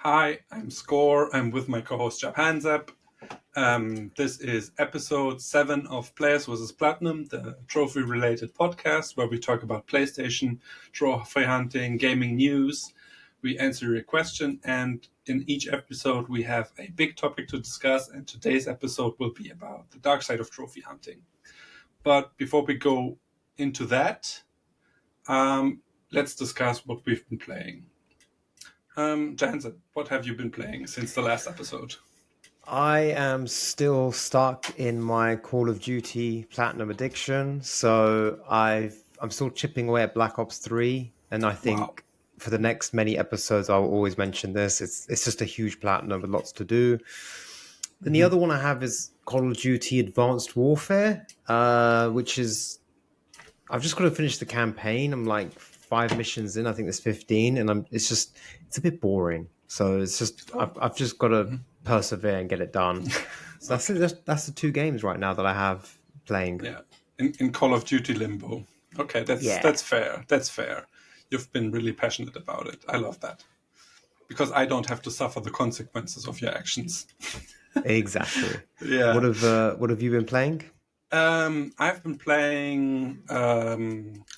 Hi, I'm Score. I'm with my co-host Jab Hansap. This is episode 7 of Players vs. Platinum, the trophy-related podcast where we talk about PlayStation, trophy hunting, gaming news. We answer your question, and in each episode we have a big topic to discuss, and today's episode will be about the dark side of trophy hunting. But before we go into that, let's discuss what we've been playing. Jansen, what have you been playing since the last episode? I am still stuck in my Call of Duty Platinum addiction, so I'm still chipping away at Black Ops 3, and I Wow. think for the next many episodes I'll always mention this. It's just a huge platinum with lots to do. Then the other one I have is Call of Duty Advanced Warfare, which is I've just got to finish the campaign. I'm like 5 missions in. I think there's 15, and it's a bit boring. So it's just I've just got to persevere and get it done. So that's Okay. it. That's the two games right now that I have playing. Yeah, in Call of Duty Limbo. Okay, Yeah, that's fair. That's fair. You've been really passionate about it. I love that because I don't have to suffer the consequences of your actions. exactly. Yeah. What have you been playing? I've been playing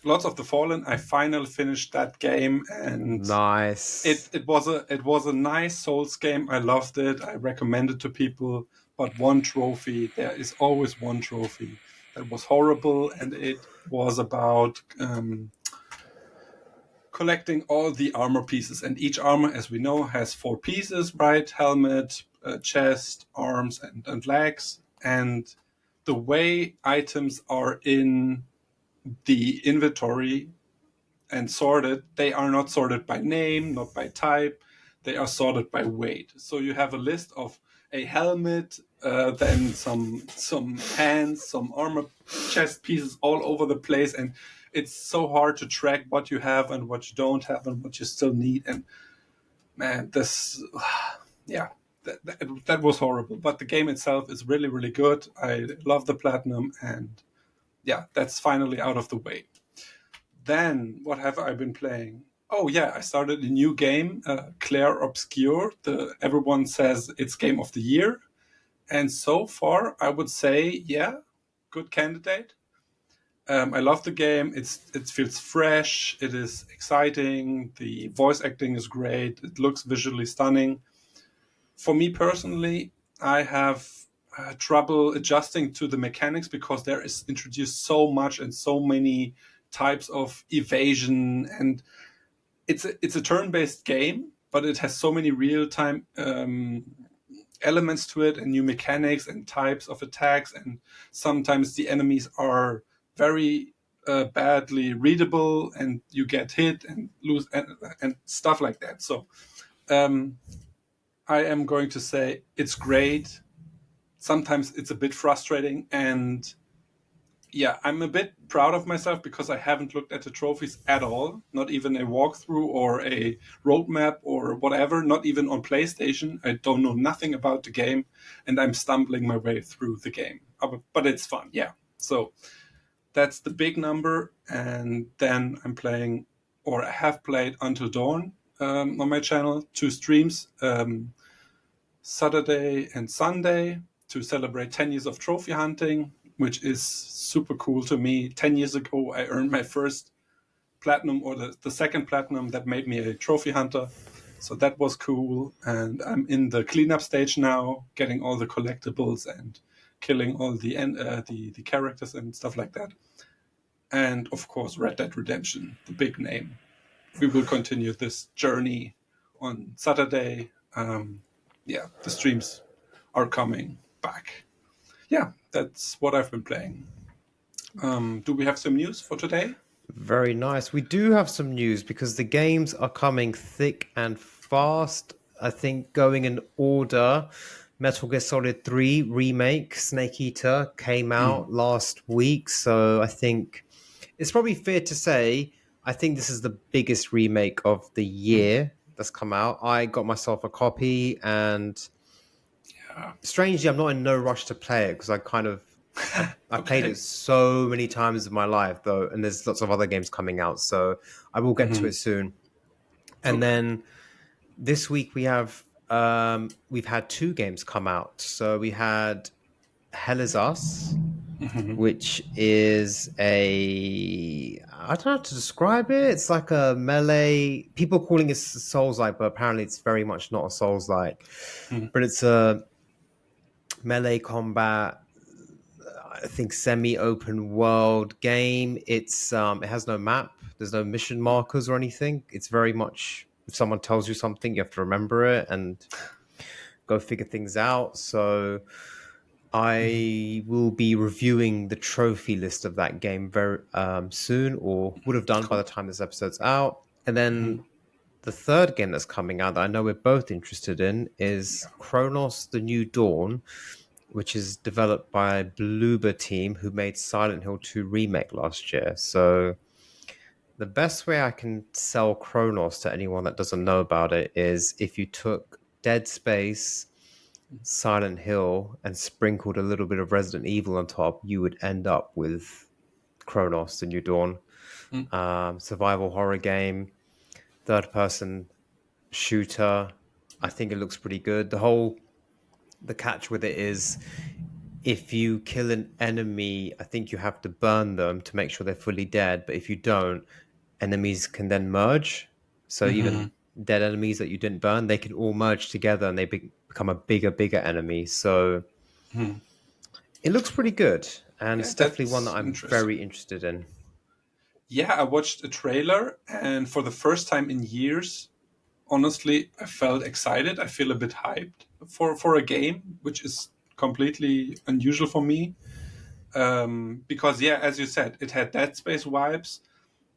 lots of the Fallen. I finally finished that game, and Nice. it was a nice Souls game. I loved it. I recommend it to people. But one trophy, there is always one trophy that was horrible, and it was about collecting all the armor pieces. And each armor, as we know, has 4 pieces, right? Helmet, chest, arms, and legs. And the way items are in the inventory and sorted, they are not sorted by name, not by type. They are sorted by weight. So you have a list of a helmet, then some hands, some armor chest pieces all over the place, and it's so hard to track what you have and what you don't have and what you still need. And man, this, yeah, that was horrible. But the game itself is really, really good. I love the platinum, and yeah, that's finally out of the way. Then, what have I been playing? Oh yeah, I started a new game, Claire Obscure. Everyone says it's game of the year, and so far I would say, yeah, good candidate. I love the game. It feels fresh. It is exciting. The voice acting is great. It looks visually stunning. For me personally, I have trouble adjusting to the mechanics because there is introduced so much and so many types of evasion, and it's a turn-based game, but it has so many real-time elements to it and new mechanics and types of attacks, and sometimes the enemies are very badly readable and you get hit and lose and stuff like that. So um, I am going to say it's great. Sometimes it's a bit frustrating, and yeah, I'm a bit proud of myself because I haven't looked at the trophies at all, not even a walkthrough or a roadmap or whatever, not even on PlayStation. I don't know nothing about the game, and I'm stumbling my way through the game. But it's fun, yeah. So that's the big number, and then I'm playing, or I have played Until Dawn on my channel, 2 streams, Saturday and Sunday, to celebrate 10 years of trophy hunting, which is super cool to me. 10 years ago, I earned my first platinum, or the second platinum that made me a trophy hunter. So that was cool. And I'm in the cleanup stage now, getting all the collectibles and killing all the characters and stuff like that. And of course, Red Dead Redemption, the big name. We will continue this journey on Saturday. Yeah, the streams are coming back. Yeah, that's what I've been playing. Do we have some news for today? Very nice. We do have some news because the games are coming thick and fast. I think going in order, Metal Gear Solid 3 Remake Snake Eater came out last week. So I think it's probably fair to say I think this is the biggest remake of the year that's come out. I got myself a copy, and Yeah. strangely, I'm not in no rush to play it because I played it Okay. so many times in my life though, and there's lots of other games coming out, so I will get to it soon. And Okay. then this week we've had two games come out. So we had Hell is Us, which is I don't know how to describe it. It's like a melee. People calling it Souls-like, but apparently it's very much not a Souls-like. Mhm. But it's a melee combat, I think semi-open world game. It has no map. There's no mission markers or anything. It's very much if someone tells you something, you have to remember it and go figure things out. So I will be reviewing the trophy list of that game very soon, or would have done by Cool. the time this episode's out. And then Mhm. the third game that's coming out that I know we're both interested in is Chronos: The New Dawn, which is developed by Bloober Team, who made Silent Hill 2 remake last year. So the best way I can sell Chronos to anyone that doesn't know about it is if you took Dead Space, Silent Hill, and sprinkled a little bit of Resident Evil on top, you would end up with Chronos: The New Dawn. Mm. Survival horror game, third person shooter. I think it looks pretty good. The catch with it is if you kill an enemy, I think you have to burn them to make sure they're fully dead. But if you don't, enemies can then merge. So even Mhm. dead enemies that you didn't burn, they can all merge together and they become a bigger enemy. So Mhm. it looks pretty good. And Yeah, it's definitely one that that's I'm interesting. very interested in. Yeah, I watched a trailer, and for the first time in years, honestly, I felt excited. I feel a bit hyped for a game, which is completely unusual for me. Because yeah, as you said, it had Dead Space vibes,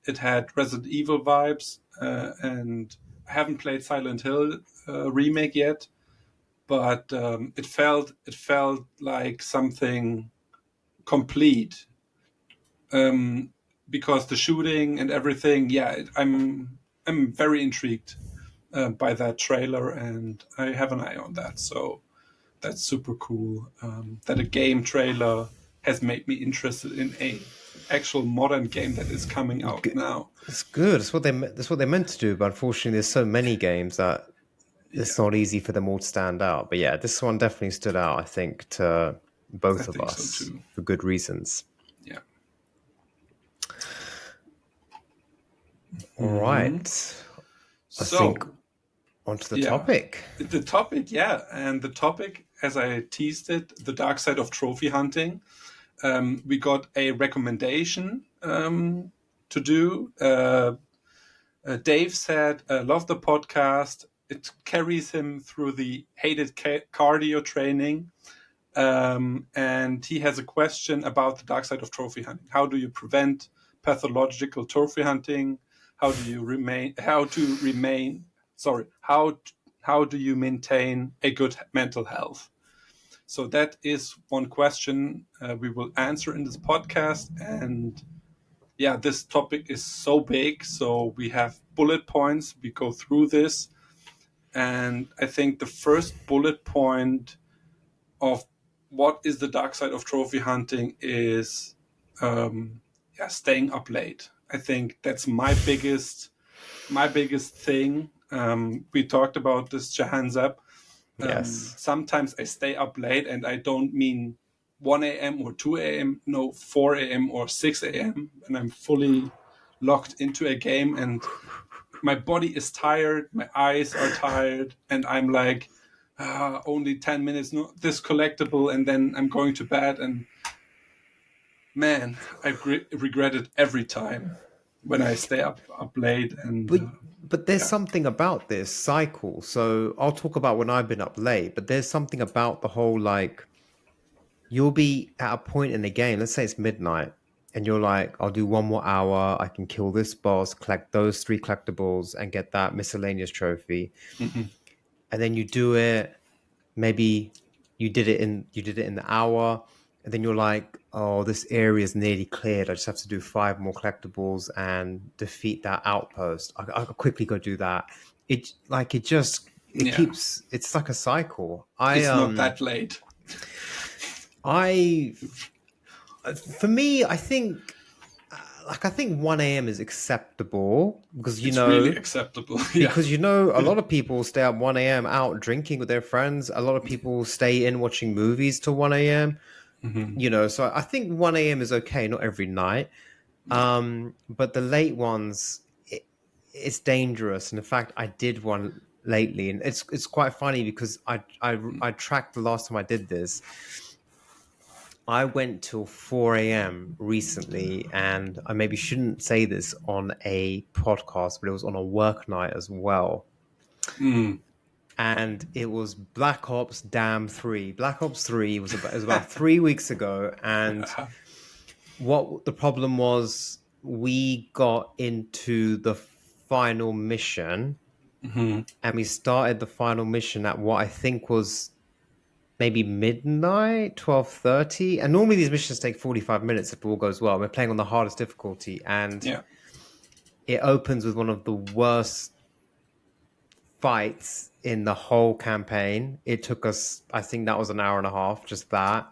it had Resident Evil vibes, and I haven't played Silent Hill remake yet, but it felt like something complete. Because the shooting and everything, yeah, I'm very intrigued by that trailer, and I have an eye on that. So that's super cool. That a game trailer has made me interested in a actual modern game that is coming out now. It's good. That's what they meant to do. But unfortunately, there's so many games that it's Yeah, not easy for them all to stand out. But yeah, this one definitely stood out, I think, to I both of think so us too. for good reasons. Yeah. All Hmm. right. I think So onto the yeah, topic. the topic, yeah, and the topic, as I teased it, the dark side of trophy hunting. We got a recommendation to do. Dave said, "Love the podcast. It carries him through the hated cardio training." And he has a question about the dark side of trophy hunting. How do you prevent pathological trophy hunting? How do you remain? How to remain? Sorry. How do you maintain a good mental health? So that is one question we will answer in this podcast. And yeah, this topic is so big. So we have bullet points. We go through this. And I think the first bullet point of what is the dark side of trophy hunting is yeah, staying up late. I think that's my biggest thing. We talked about this, Jahanzab. Yes. Sometimes I stay up late, and I don't mean 1 a.m. or 2 a.m. No, 4 a.m. or 6 a.m. And I'm fully locked into a game, and my body is tired, my eyes are tired, and I'm like, only 10 minutes, no, this collectible, and then I'm going to bed. And man, I regret it every time when I stay up late. And But but there's yeah. something about this cycle. So I'll talk about when I've been up late, but there's something about the whole like you'll be at a point in the game, let's say it's midnight, and you're like, I'll do one more hour, I can kill this boss, collect those three collectibles, and get that miscellaneous trophy. Mhm. And then you do it, maybe you did it in the hour, and then you're like, oh, this area is nearly cleared. I just have to do five more collectibles and defeat that outpost. I'll quickly go do that. It Yeah, keeps it's like a cycle. I it's not that late. I for me, I think. like I think 1 a.m. is acceptable because It's really acceptable. Yeah. a lot of people stay up 1 a.m. out drinking with their friends. A lot of people stay in watching movies till 1 a.m. Hmm. So I think 1 a.m. is okay, not every night. Yeah. But the late ones, it's dangerous. And in fact, I did one lately, and it's quite funny because I tracked the last time I did this. I went till 4 a.m. recently, and I maybe shouldn't say this on a podcast, but it was on a work night as well. Mm. And it was Black Ops Damn 3. Black Ops 3 it was about 3 weeks ago, and Yeah. what the problem was, we got into the final mission, Hmm. and we started the final mission at what I think was maybe midnight, 12:30. And normally these missions take 45 minutes if all goes well. We're playing on the hardest difficulty, and Yeah. it opens with one of the worst fights in the whole campaign. It took us, I think that was an hour and a half, just that.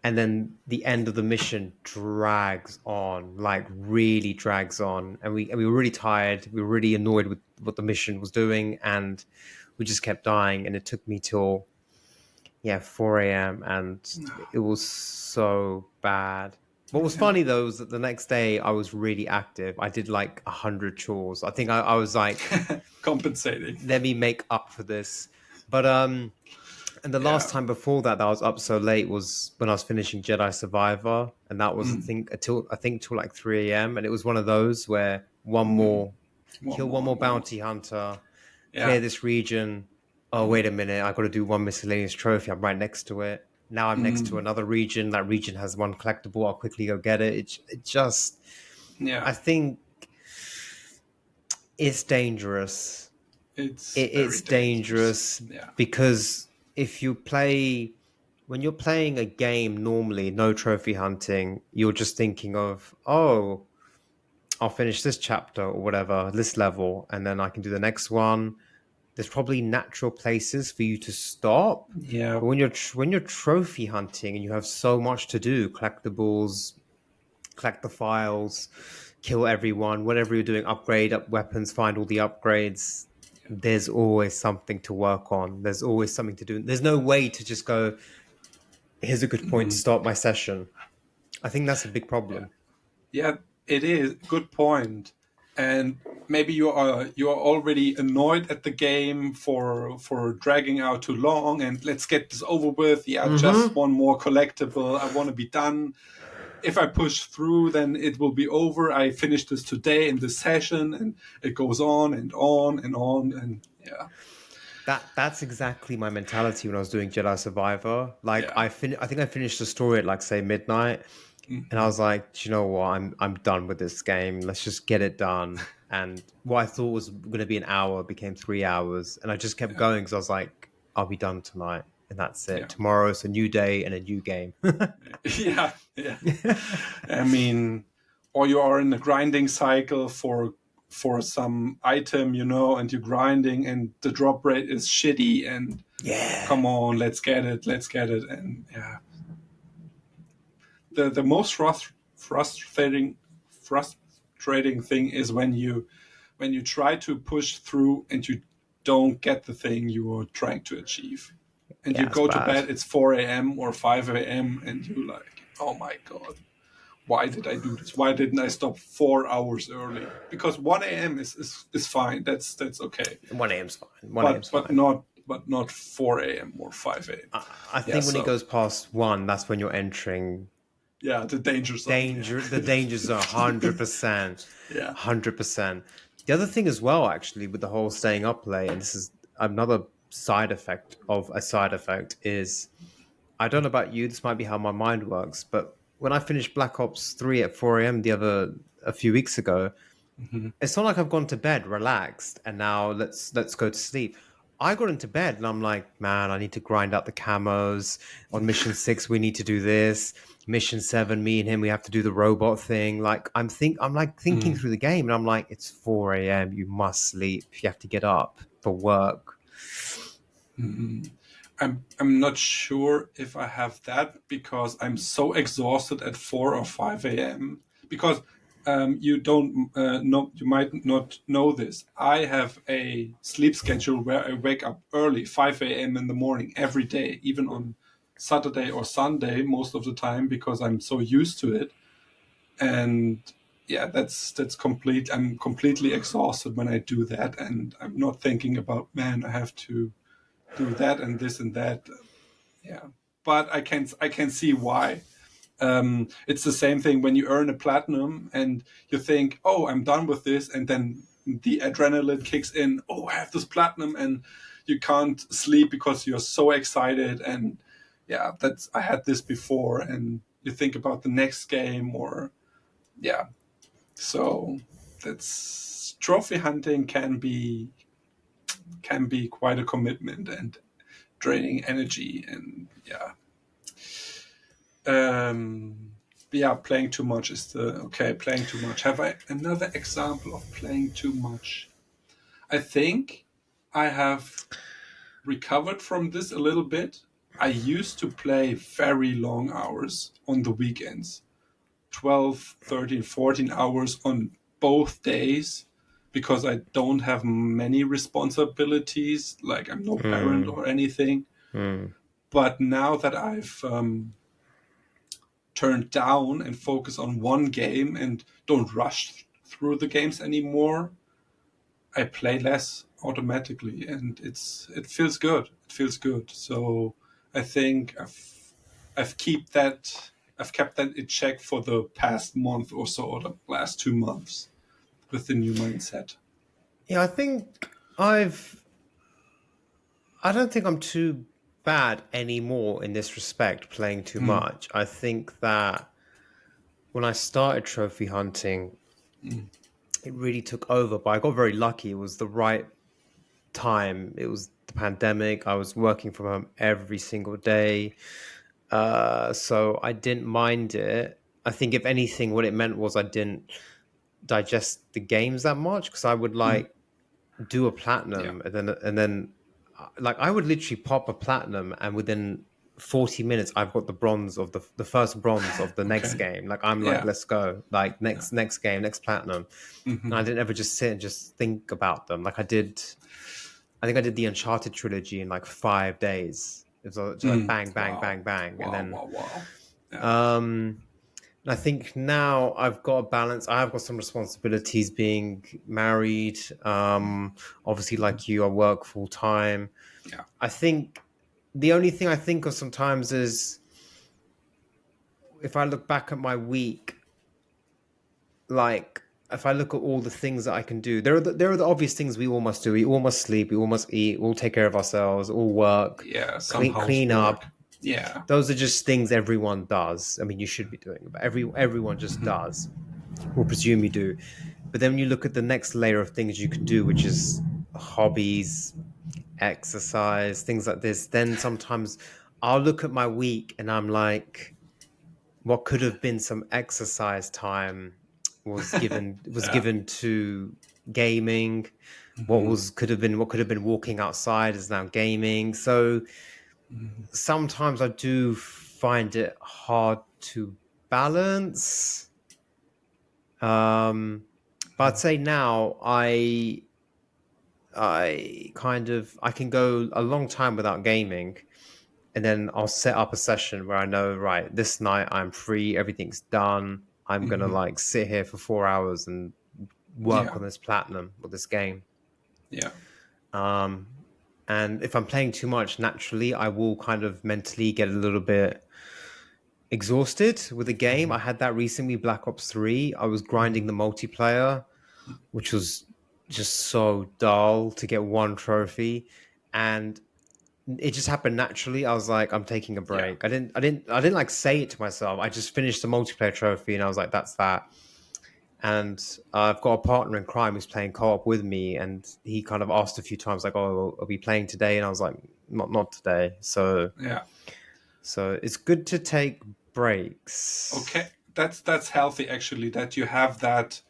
And then the end of the mission drags on, like really drags on. And we were really tired. We were really annoyed with what the mission was doing, and we just kept dying. And it took me till 4 a.m. and it was so bad. What was Yeah. funny though was that the next day I was really active. I did like 100 chores. I think I was like, Compensating. let me make up for this. But and the last Yeah. time before that I was up so late was when I was finishing Jedi Survivor, and that was Mm. I think till like 3 a.m. And it was one of those where Mm. One kill one more. more One more. bounty hunter, Yeah. clear this region. Oh, wait a minute, I got to do one miscellaneous trophy. I'm right next to it. Now I'm next to Mm. another region. That region has one collectible. I'll quickly go get it. It just, Yeah. I think it's dangerous. It's very It's dangerous. dangerous Yeah. because if you play, when you're playing a game normally, no trophy hunting, you're just thinking of, oh, I'll finish this chapter or whatever, this level, and then I can do the next one. There's probably natural places for you to stop. Yeah. But when you're trophy hunting and you have so much to do, collectibles, collect the files, kill everyone, whatever you're doing, upgrade up weapons, find all the upgrades. There's always something to work on. There's always something to do. There's no way to just go, here's a good point to Mm. start my session. I think that's a big Yeah. problem. Yeah. It is good point. And maybe you are already annoyed at the game for dragging out too long. And let's get this over with. Yeah, just Mm-hmm. one more collectible. I want to be done. If I push through, then it will be over. I finished this today in this session, and it goes on and on and on. And yeah, That's exactly my mentality when I was doing Jedi Survivor. Like yeah. I think I finished the story at like say midnight, and I Hmm. was like, "Do you know what? I'm done with this game. Let's just get it done." And what I thought was going to be an hour became 3 hours, and I just kept Yeah, going because I was like, "I'll be done tonight, and that's it. yeah, Tomorrow's a new day and a new game." yeah, yeah. I mean, or you are in a grinding cycle for some item, and you're grinding, and the drop rate is shitty, and Yeah. come on, let's get it, and yeah. The most frustrating thing is when you try to push through and you don't get the thing you are trying to achieve, and you Yeah, it's go to bad. bed, it's 4 a.m. or 5 a.m., and you're like, oh my god, why did I do this? Why didn't I stop 4 hours early? Because 1 a.m. is fine. That's okay. 1 a.m.'s fine. 1 a.m.'s But fine. not 4 a.m. or 5 a.m. I Yeah, think when it so goes past one, that's when you're entering yeah, the danger zone. the Yeah. dangers are 100%. Yeah. 100%. The other thing as well, actually, with the whole staying up late, and this is another side effect of a side effect, is I don't know about you, this might be how my mind works, but when I finished Black Ops 3 at 4 a.m. A few weeks ago, Mhm. it's not like I've gone to bed relaxed and now let's go to sleep. I got into bed and I'm like, man, I need to grind out the camos. On mission 6, we need to do this. Mission 7, me and him, we have to do the robot thing. Like I'm like thinking Mm. through the game and I'm like, it's 4 a.m. You must sleep. You have to get up for work. Mhm. I'm not sure if I have that because I'm so exhausted at 4 or 5 a.m. Because you don't know, you might not know this. I have a sleep schedule where I wake up early, 5 a.m. in the morning every day, even on Saturday or Sunday most of the time, because I'm so used to it. And yeah, that's complete. I'm completely exhausted when I do that, and I'm not thinking about, man, I have to do that and this and that. Yeah, but I can see why. It's the same thing when you earn a platinum and you think, oh, I'm done with this, and then the adrenaline kicks in. Oh, I have this platinum, and you can't sleep because you're so excited. And yeah, that's I had this before, and you think about the next game, or yeah. So that's trophy hunting can be quite a commitment and draining energy, and yeah. Um, yeah, playing too much is the okay. Playing too much. Have I another example of playing too much? I think I have recovered from this a little bit. I used to play very long hours on the weekends, 12, 13, 14 hours on both days, because I don't have many responsibilities, like I'm no parent Mm, or anything. mm. But now that I've turn down and focus on one game and don't rush through the games anymore, I play less automatically, and it feels good. It feels good. So I think I've kept that in check for the past month or so, or the last 2 months, with the new mindset. Yeah, I think I've. I don't think I'm too bad anymore in this respect, playing too Mm, much. I think that when I started trophy hunting, mm, it really took over, but I got very lucky. It was the right time. It was the pandemic. I was working from home every single day. So I didn't mind it. I think, if anything, what it meant was I didn't digest the games that much, because I would mm. like do a Yeah. platinum, and then like I would literally pop a platinum, and within 40 minutes I've got the bronze of the first bronze of the next Okay. game. Like, I'm like, Yeah. let's go, like, Yeah. next game, next platinum. And I Hmm. didn't ever just sit and just think about them. Like, I think I did the Uncharted trilogy in like 5 days. It was just like Mm. bang, bang, Wow. bang, bang. And Wow. then Wow. Wow. Yeah. um I think now I've got a balance. I have got some responsibilities, being married. Obviously, like you, I work full time. Yeah. I think the only thing I think of sometimes is, if I look back at my week, like, if I look at all the things that I can do, there are the obvious things we all must do. We all must sleep. We all must eat. We all take care of ourselves. All work, Yeah. Some clean housework. up. Yeah. Those are just things everyone does. I mean, you should be doing it, but everyone just Hmm. does, or presume you do. But then when you look at the next layer of things you could do, which is hobbies, exercise, things like this, then sometimes I'll look at my week and I'm like, what could have been some exercise time was Yeah. given to gaming. Hmm. What could have been walking outside is now gaming. So Hmm. sometimes I do find it hard to balance. Um, but I'd say now I can go a long time without gaming, and then I'll set up a session where I know, right, this night I'm free, everything's done. I'm gonna Hmm. like sit here for 4 hours and work Yeah. on this platinum or this game. Yeah. Um, and if I'm playing too much, naturally, I will kind of mentally get a little bit exhausted with the game. Hmm. I had that recently, Black Ops 3. I was grinding Hmm. the multiplayer, which was just so dull to get one trophy. And it just happened naturally. I was like, I'm taking a Yeah. break. I didn't like say it to myself. I just finished the multiplayer trophy and I was like, that's that. And I've got a partner in crime who's playing co-op with me, and he kind of asked a few times, like, "Oh, are we playing today?" And I was like, "Not today." Yeah. So it's good to take breaks. Okay. That's healthy, actually, that you have that,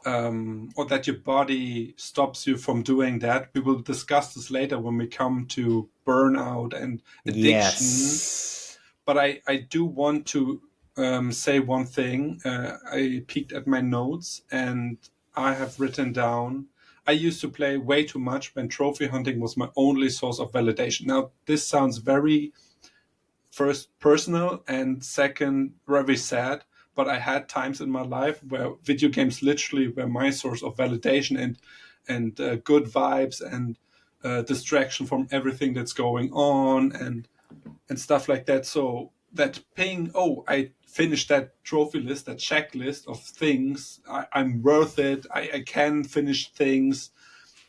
or that your body stops you from doing that. We will discuss this later when we come to burnout and addiction. Yes. But I do want to say one thing. I peeked at my notes and I have written down. I used to play way too much when trophy hunting was my only source of validation. Now, this sounds very first personal and second very sad, but I had times in my life where video games literally were my source of validation and good vibes and distraction from everything that's going on and stuff like that. So that ping, oh, I finished that trophy list, that checklist of things. I'm worth it. I can finish things.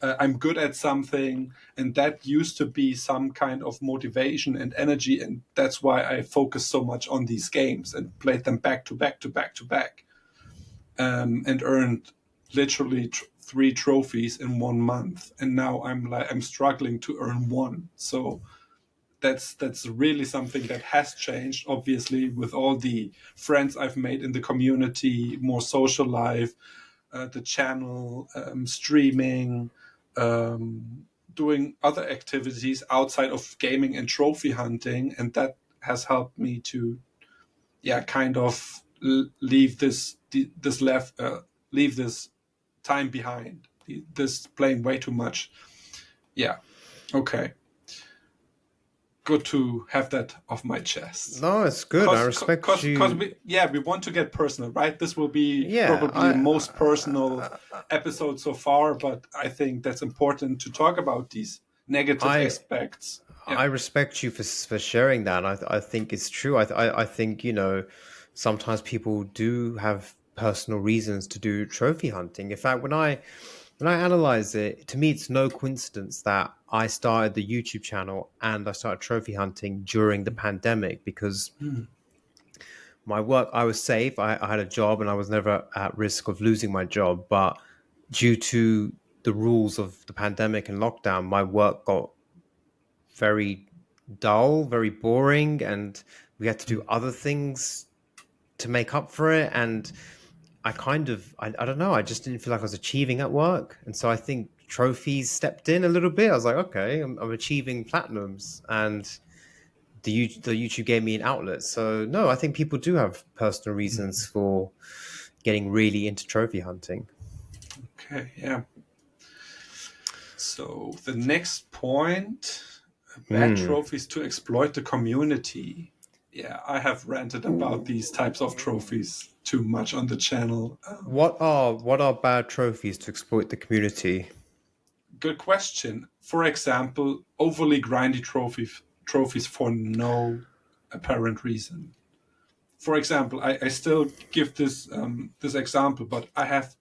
I'm good at something. And that used to be some kind of motivation and energy. And that's why I focused so much on these games and played them back to back to back to back, and earned literally three trophies in 1 month. And now I'm struggling to earn one. So that's really something that has changed, obviously, with all the friends I've made in the community, more social life, the channel, streaming, doing other activities outside of gaming and trophy hunting, and that has helped me to, yeah, kind of leave leave this time behind. This playing way too much. Yeah. Okay. Good to have that off my chest. No, it's good. I respect you. Because we want to get personal, right? This will be probably the most personal episode so far, but I think that's important to talk about these negative aspects. I respect you for sharing that. I think it's true. I think, sometimes people do have personal reasons to do trophy hunting. In fact, when I analyze it, to me, it's no coincidence that I started the YouTube channel and I started trophy hunting during the pandemic because my work, I was safe. I had a job and I was never at risk of losing my job. But due to the rules of the pandemic and lockdown, my work got very dull, very boring, and we had to do other things to make up for it. And I don't know, I just didn't feel like I was achieving at work. And so I think trophies stepped in a little bit. I was like, okay, I'm achieving platinums, and the YouTube gave me an outlet. So no, I think people do have personal reasons for getting really into trophy hunting. Okay, yeah. So the next point, bad trophies to exploit the community. Yeah, I have ranted about these types of trophies too much on the channel. What are bad trophies to exploit the community? Good question. For example, overly grindy trophies for no apparent reason. For example, I still give this this example, but I have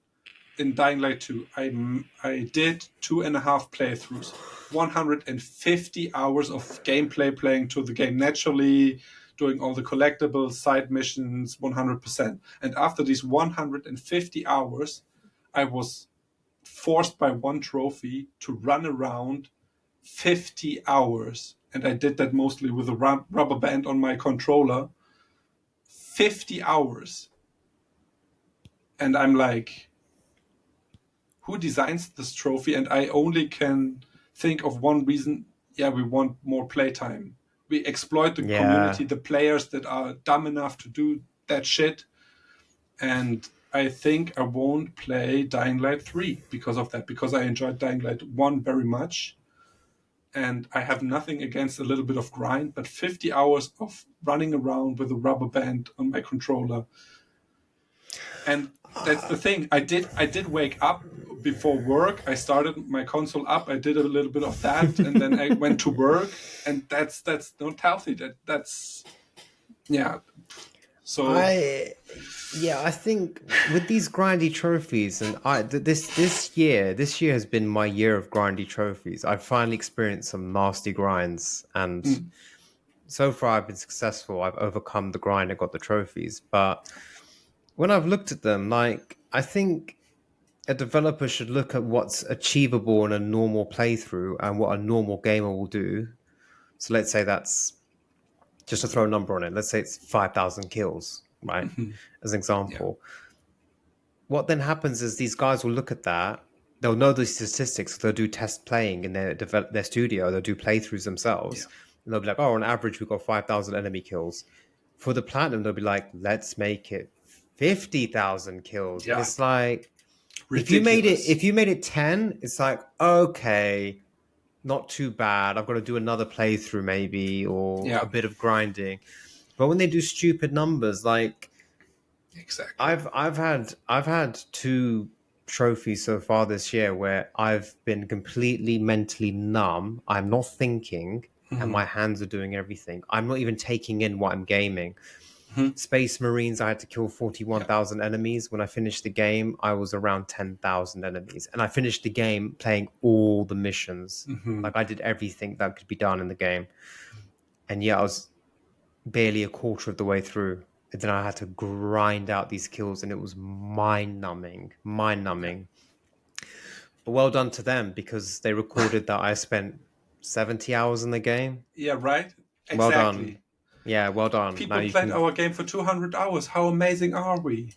in Dying Light 2, I did 2.5 playthroughs, 150 hours of gameplay playing to the game naturally, doing all the collectibles, side missions, 100%. And after these 150 hours, I was forced by one trophy to run around 50 hours. And I did that mostly with a rubber band on my controller. 50 hours. And I'm like, who designs this trophy? And I only can think of one reason. Yeah, we want more playtime. We exploit the community, the players that are dumb enough to do that shit. And I think I won't play Dying Light 3 because of that, because I enjoyed Dying Light 1 very much. And I have nothing against a little bit of grind, but 50 hours of running around with a rubber band on my controller. And that's the thing. I did wake up before work. I started my console up. I did a little bit of that, and then I went to work. And that's not healthy. That's yeah. So I think with these grindy trophies, and this year has been my year of grindy trophies. I've finally experienced some nasty grinds, and so far I've been successful. I've overcome the grind and got the trophies. But when I've looked at them, like, I think a developer should look at what's achievable in a normal playthrough and what a normal gamer will do. So let's say that's, just to throw a number on it, let's say it's 5,000 kills, right? As an example. Yeah. What then happens is these guys will look at that, they'll know the statistics, they'll do test playing in their studio, they'll do playthroughs themselves, and they'll be like, oh, on average, we've got 5,000 enemy kills. for the platinum, they'll be like, let's make it 50,000 kills. And Yeah, it's like, ridiculous. if you made it 10, it's like, okay, not too bad. I've got to do another playthrough maybe, or a Yeah, bit of grinding. But when they do stupid numbers, like exactly. I've had two trophies so far this year where I've been completely mentally numb. I'm not thinking, and Hmm. my hands are doing everything. I'm not even taking in what I'm gaming. Hmm. Space Marines, I had to kill Yeah. 41,000 enemies. When I finished the game, I was around 10,000 enemies. And I finished the game playing all the missions. Hmm. Like I did everything that could be done in the game. And yeah, I was barely a quarter of the way through. And then I had to grind out these kills, and it was mind numbing, mind Yeah. numbing. But well done to them because they recorded that I spent 70 hours in the game. Yeah, right? Well done. Exactly. Yeah, well done. Now People you played can. our game for 200 hours. How amazing are we?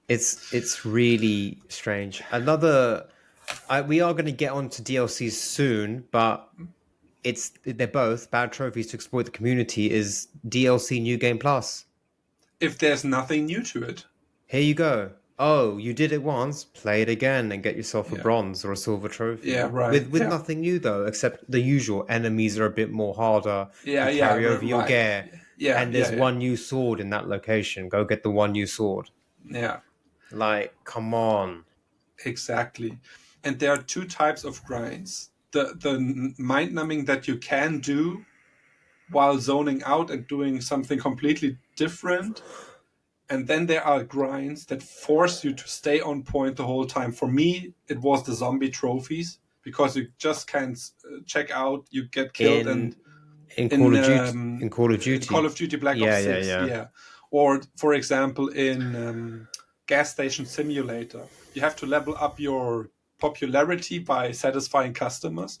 It's really strange. We are going to get onto DLCs soon, but they're both bad trophies to exploit the community. Is DLC New Game Plus? If there's nothing new to it. Here you go. Oh, you did it once. Play it again and get yourself a Yeah. bronze or a silver Yeah, trophy. right. With Yeah. nothing new though, except the usual. Enemies are a bit more harder. Yeah, You yeah, carry over your right. gear, Yeah, and yeah, there's yeah. one new sword in that location. Go get the one new sword. Yeah, Like, come on. exactly. And there are two types of grinds. The mind numbing that you can do while zoning out and doing something completely different. And then there are grinds that force you to stay on point the whole time. For me, it was the zombie trophies because you just can't check out. You get killed, In and in Call of Call Duty. of Duty Black Ops Yeah, yeah, 6, yeah. yeah. Or, for example, in Gas Station Simulator, you have to level up your popularity by satisfying customers.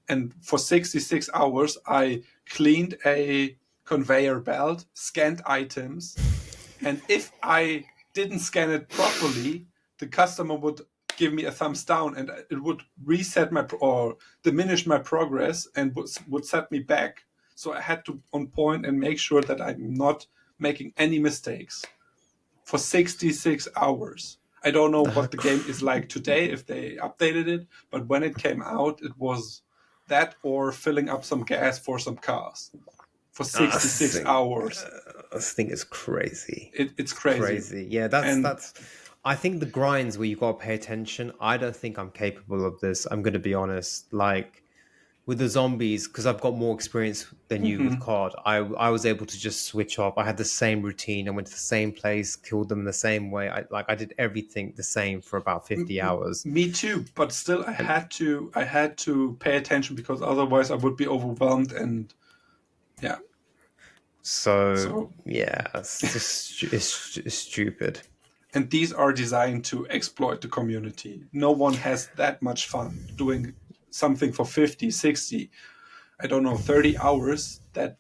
And for 66 hours, I cleaned a conveyor belt, scanned items, and if I didn't scan it properly, the customer would give me a thumbs down, and it would reset my or diminish my progress and would set me back. So I had to on point and make sure that I'm not making any mistakes for 66 hours. I don't know what the game is like today if they updated it, but when it came out, it was that or filling up some gas for some cars for I 66 think hours. this thing is crazy. It's It's crazy. crazy. Yeah, And that's. I think the grinds where you got to pay attention. I don't think I'm capable of this. I'm going to be honest. Like with the zombies, because I've got more experience than you with mhm. COD. I was able to just switch off. I had the same routine. I went to the same place, killed them the same way. I did everything the same for about 50 hours. Me too, but still And I had to pay attention because otherwise I would be overwhelmed and yeah. so So yeah, it's just it's stupid. and these are designed to exploit the community. No one has that much fun doing something for 50, 60, I don't know, 30 hours that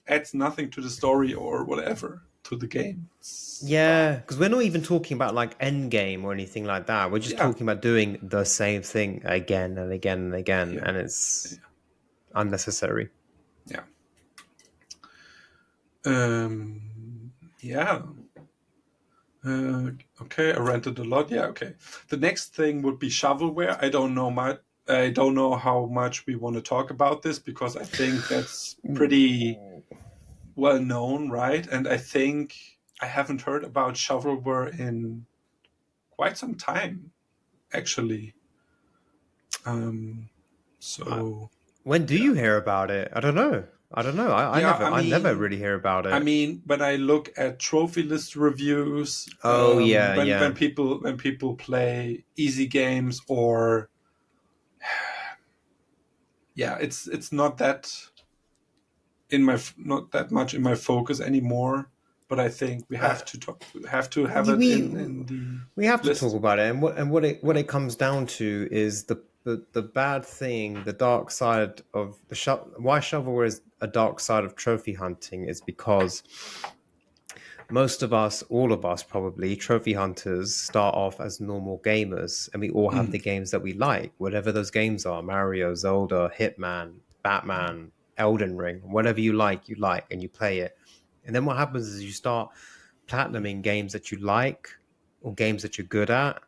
adds nothing to the story or whatever to the game. Yeah, because we're not even talking about like end game or anything like that. We're just Yeah, talking about doing the same thing again and again and again, yeah, and it's yeah, unnecessary. yeah. Yeah. Okay, I rented a lot. Yeah, okay. The next thing would be shovelware. I don't know how much we want to talk about this because I think that's pretty well known, right? And I think I haven't heard about shovelware in quite some time, actually. Um, Uh, so when do yeah, you hear about it? I don't know. I don't know. yeah. I never really hear about I it. mean, when I look at trophy list reviews, Oh yeah, yeah. when people play easy games or yeah, it's not that not that much in my focus anymore. But I think Uh, we have to have you- it we in the we have to talk list. about it, and what it comes down to is the bad thing, the dark side of why shovelware is a dark side of trophy hunting is because most of us, all of us probably, trophy hunters start off as normal gamers, and we all have Mm, the games that we like, whatever those games are: Mario, Zelda, Hitman, Batman, Elden Ring, whatever you like, and you play it. And then what happens is you start platinuming games that you like or games that you're good at,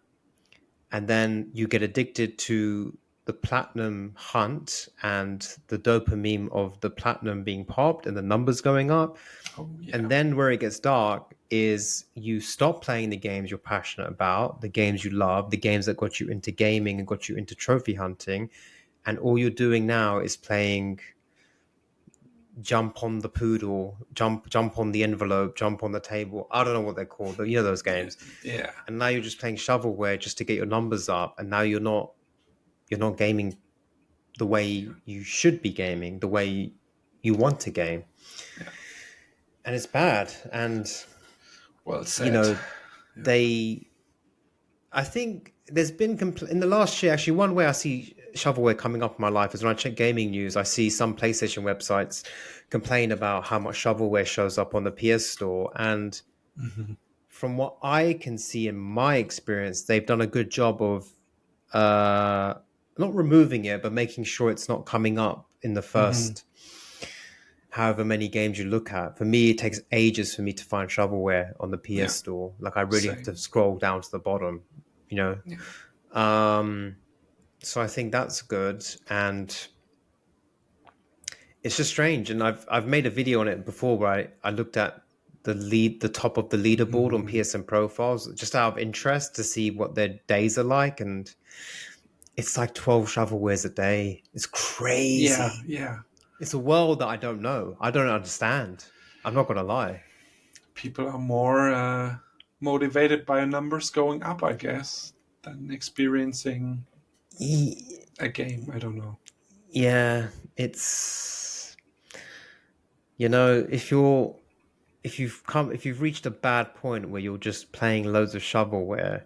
and then you get addicted to the platinum hunt and the dopamine of the platinum being popped and the numbers going up. Oh yeah. And then where it gets dark is you stop playing the games you're passionate about, the games you love, the games that got you into gaming and got you into trophy hunting, and all you're doing now is playing jump on the poodle, jump on the envelope, jump on the table. I don't know what they're called, but you know those games. Yeah. And now you're just playing shovelware just to get your numbers up, and now you're not gaming the way you should be gaming, the way you want to game. Yeah. And it's bad. And Well you said. know, I think there's been in the last year, actually, one way I see shovelware coming up in my life is when I check gaming news, I see some PlayStation websites complain about how much shovelware shows up on the PS Store. And from what I can see in my experience, they've done a good job of not removing it, but making sure it's not coming up in the first however many games you look at. For me, it takes ages for me to find shovelware on the PS Yeah. Store. Like I really have Same. to scroll down to the bottom, you know. Yeah. So I think that's good, and it's just strange. And I've made a video on it before where I looked at the top of the leaderboard on PSN profiles just out of interest to see what their days are like, and it's like 12 shovelwares a day. It's Yeah. crazy. Yeah. It's a world that I don't know. I don't understand. I'm not gonna lie. People are more motivated by numbers going up, I guess, than experiencing a game. I don't know. Yeah, it's if you've reached a bad point where you're just playing loads of shovelware,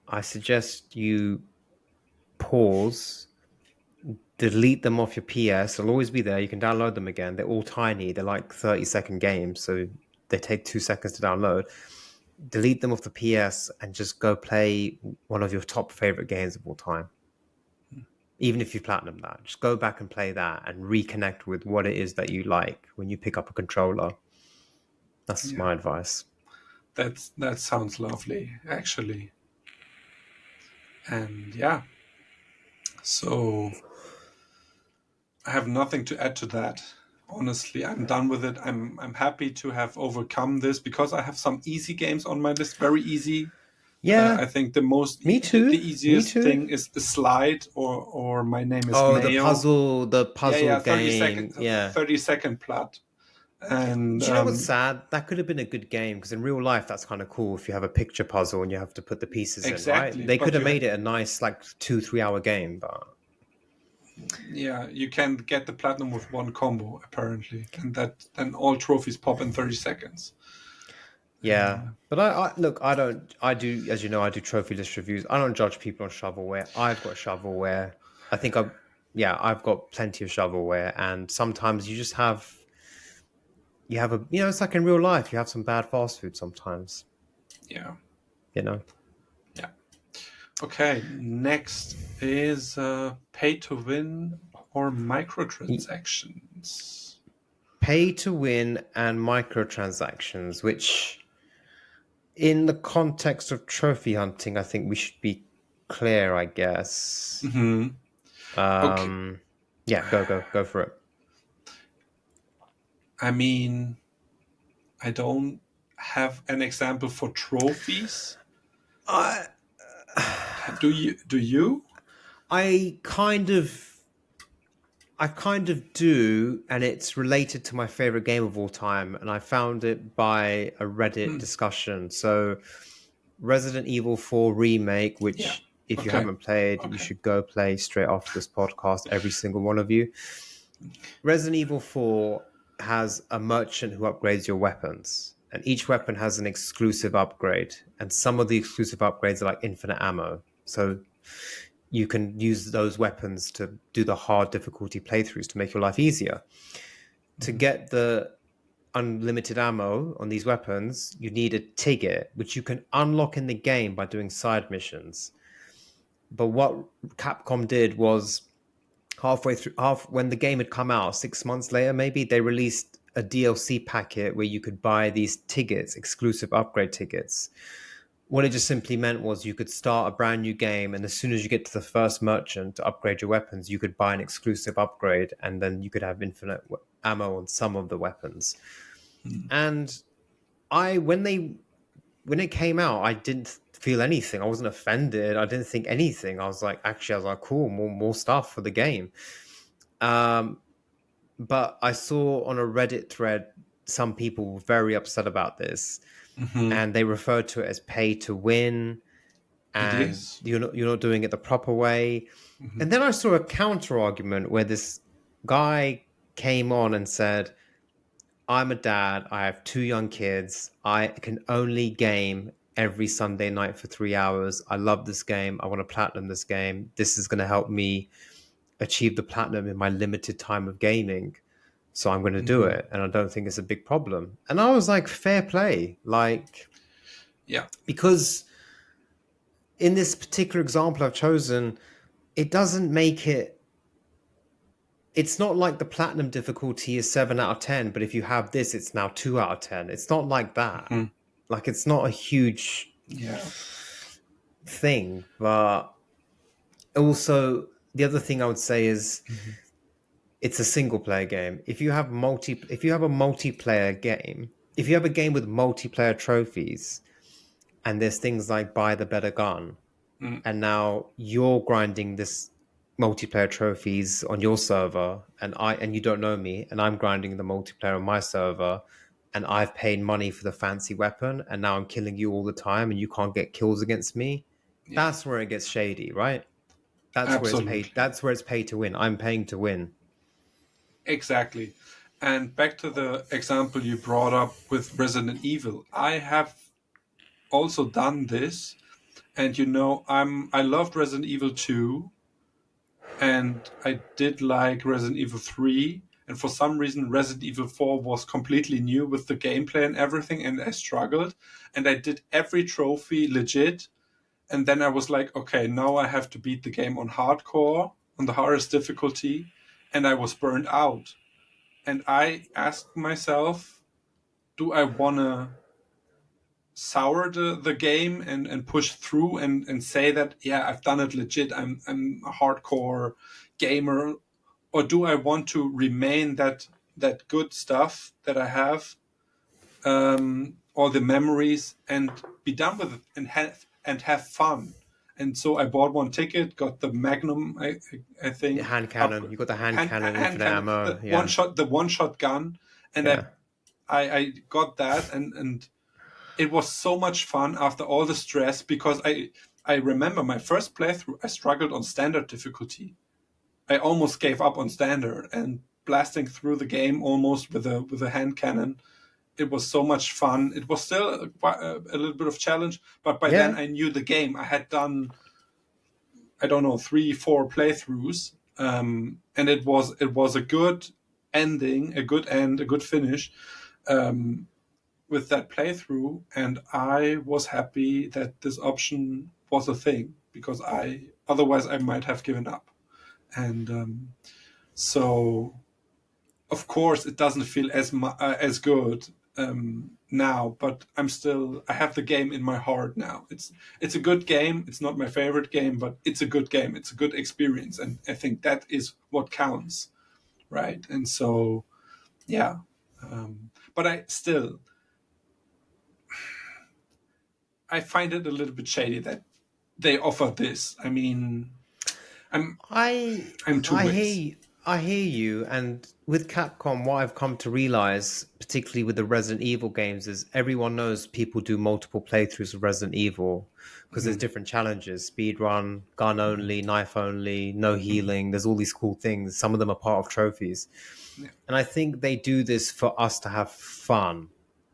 I suggest you pause, delete them off your PS. They'll always be there. You can download them again. They're all tiny. They're like 30-second games, so they take 2 seconds to download. Delete them off the PS and just go play one of your top favorite games of all time. Even if you platinum that, just go back and play that and reconnect with what it is that you like when you pick up a controller. That's my advice. That sounds lovely, actually. And yeah, so I have nothing to add to that. Honestly, I'm done with it. I'm happy to have overcome this because I have some easy games on my list, very easy. Yeah, I think me too. the easiest thing is the slide or my name is Oh, Mayo. the puzzle 30 game. seconds, Yeah. 30-second plot. And Do you know what's sad? That could have been a good game because in real life, that's kind of cool if you have a picture puzzle and you have to put the pieces exactly, in, right? They but could have made it a nice, like 2-3 hour game, but yeah, you can get the platinum with one combo apparently, and then all trophies pop in 30 seconds. yeah. But I do, as you know, I do trophy list reviews. I don't judge people on shovelware. I've got shovelware. I've got plenty of shovelware, and sometimes you just it's like in real life, you have some bad fast food sometimes. Yeah. Yeah. Okay, next is pay to win or microtransactions. Pay to win and microtransactions, which in the context of trophy hunting, I think we should be clear, I guess. Okay. Yeah, go for it. I mean, I don't have an example for trophies. Do you? I kind of do, and it's related to my favorite game of all time, and I found it by a Reddit discussion. So, Resident Evil 4 remake, which if you haven't played, you should go play straight after this podcast, every single one of you. Resident Evil 4 has a merchant who upgrades your weapons, and each weapon has an exclusive upgrade, and some of the exclusive upgrades are like infinite ammo. So you can use those weapons to do the hard difficulty playthroughs to make your life easier. To get the unlimited ammo on these weapons, you need a ticket, which you can unlock in the game by doing side missions. But what Capcom did was, halfway through, half when the game had come out, 6 months later, maybe they released a DLC packet where you could buy these tickets, exclusive upgrade tickets. What it just simply meant was you could start a brand new game, and as soon as you get to the first merchant to upgrade your weapons, you could buy an exclusive upgrade, and then you could have infinite ammo on some of the weapons. Mm. And I, when it came out, I didn't feel anything. I wasn't offended. I didn't think anything. I was like, cool, more stuff for the game. Um, but I saw on a Reddit thread some people were very upset about this, Hmm. and they referred to it as pay to win, It and is. you're not doing it the proper way. Hmm. And then I saw a counter argument where this guy came on and said, I'm a dad. I have two young kids. I can only game every Sunday night for 3 hours. I love this game. I want to platinum this game. This is going to help me achieve the platinum in my limited time of gaming. So I'm going to do Hmm. it. And I don't think it's a big problem. And I was like, fair play. Like, Yeah. because in this particular example I've chosen, it doesn't make it. It's not like the platinum difficulty is 7 out of 10, but if you have this, it's now 2 out of 10. It's not like that. Hmm. Like, it's not a huge Yeah. thing. But also, the other thing I would say is Hmm. it's a single player game. If you have a multiplayer game, if you have a game with multiplayer trophies, and there's things like buy the better gun, Mm. and now you're grinding this multiplayer trophies on your server, and you don't know me, and I'm grinding the multiplayer on my server, and I've paid money for the fancy weapon, and now I'm killing you all the time, and you can't get kills against me. Yeah. That's where it gets shady, right? That's where it's paid. Absolutely. That's where it's paid to win. I'm paying to win. Exactly. And back to the example you brought up with Resident Evil. I have also done this, and I loved Resident Evil 2, and I did like Resident Evil 3, and for some reason Resident Evil 4 was completely new with the gameplay and everything, and I struggled, and I did every trophy legit, and then I was like, okay, now I have to beat the game on hardcore, on the hardest difficulty, and I was burned out. And I asked myself, do I want to sour the game and push through and say that, yeah, I've done it legit, I'm a hardcore gamer, or do I want to remain that good stuff that I have, all the memories, and be done with it and have fun. And so I bought one ticket, got the Magnum, I think, Hand up cannon. You got the hand cannon, hand infinite cannon, ammo. Yeah, the one shot gun, and yeah. I got that, and it was so much fun after all the stress, because I remember my first playthrough, I struggled on standard difficulty. I almost gave up on standard, and blasting through the game almost with a hand cannon. It was so much fun. It was still a little bit of challenge, but by then Yeah. I knew the game. I had done, I don't know, 3, 4 playthroughs, and it was a good ending, a good end, a good finish, um, with that playthrough, and I was happy that this option was a thing, because I otherwise I might have given up. And so, of course, it doesn't feel as good now, but I have the game in my heart now. It's a good game. It's not my favorite game, but it's a good game. It's a good experience, and I think that is what counts, right? And so, yeah. But I find it a little bit shady that they offer this. I mean, I'm I I'm two I hear ways. you, I hear you, and with Capcom, what I've come to realize, particularly with the Resident Evil games, is everyone knows people do multiple playthroughs of Resident Evil because there's Mhm. different challenges: speed run, gun only, knife only, no Mhm. healing. There's all these cool things. Some of them are part of trophies, Yeah. and I think they do this for us to have fun.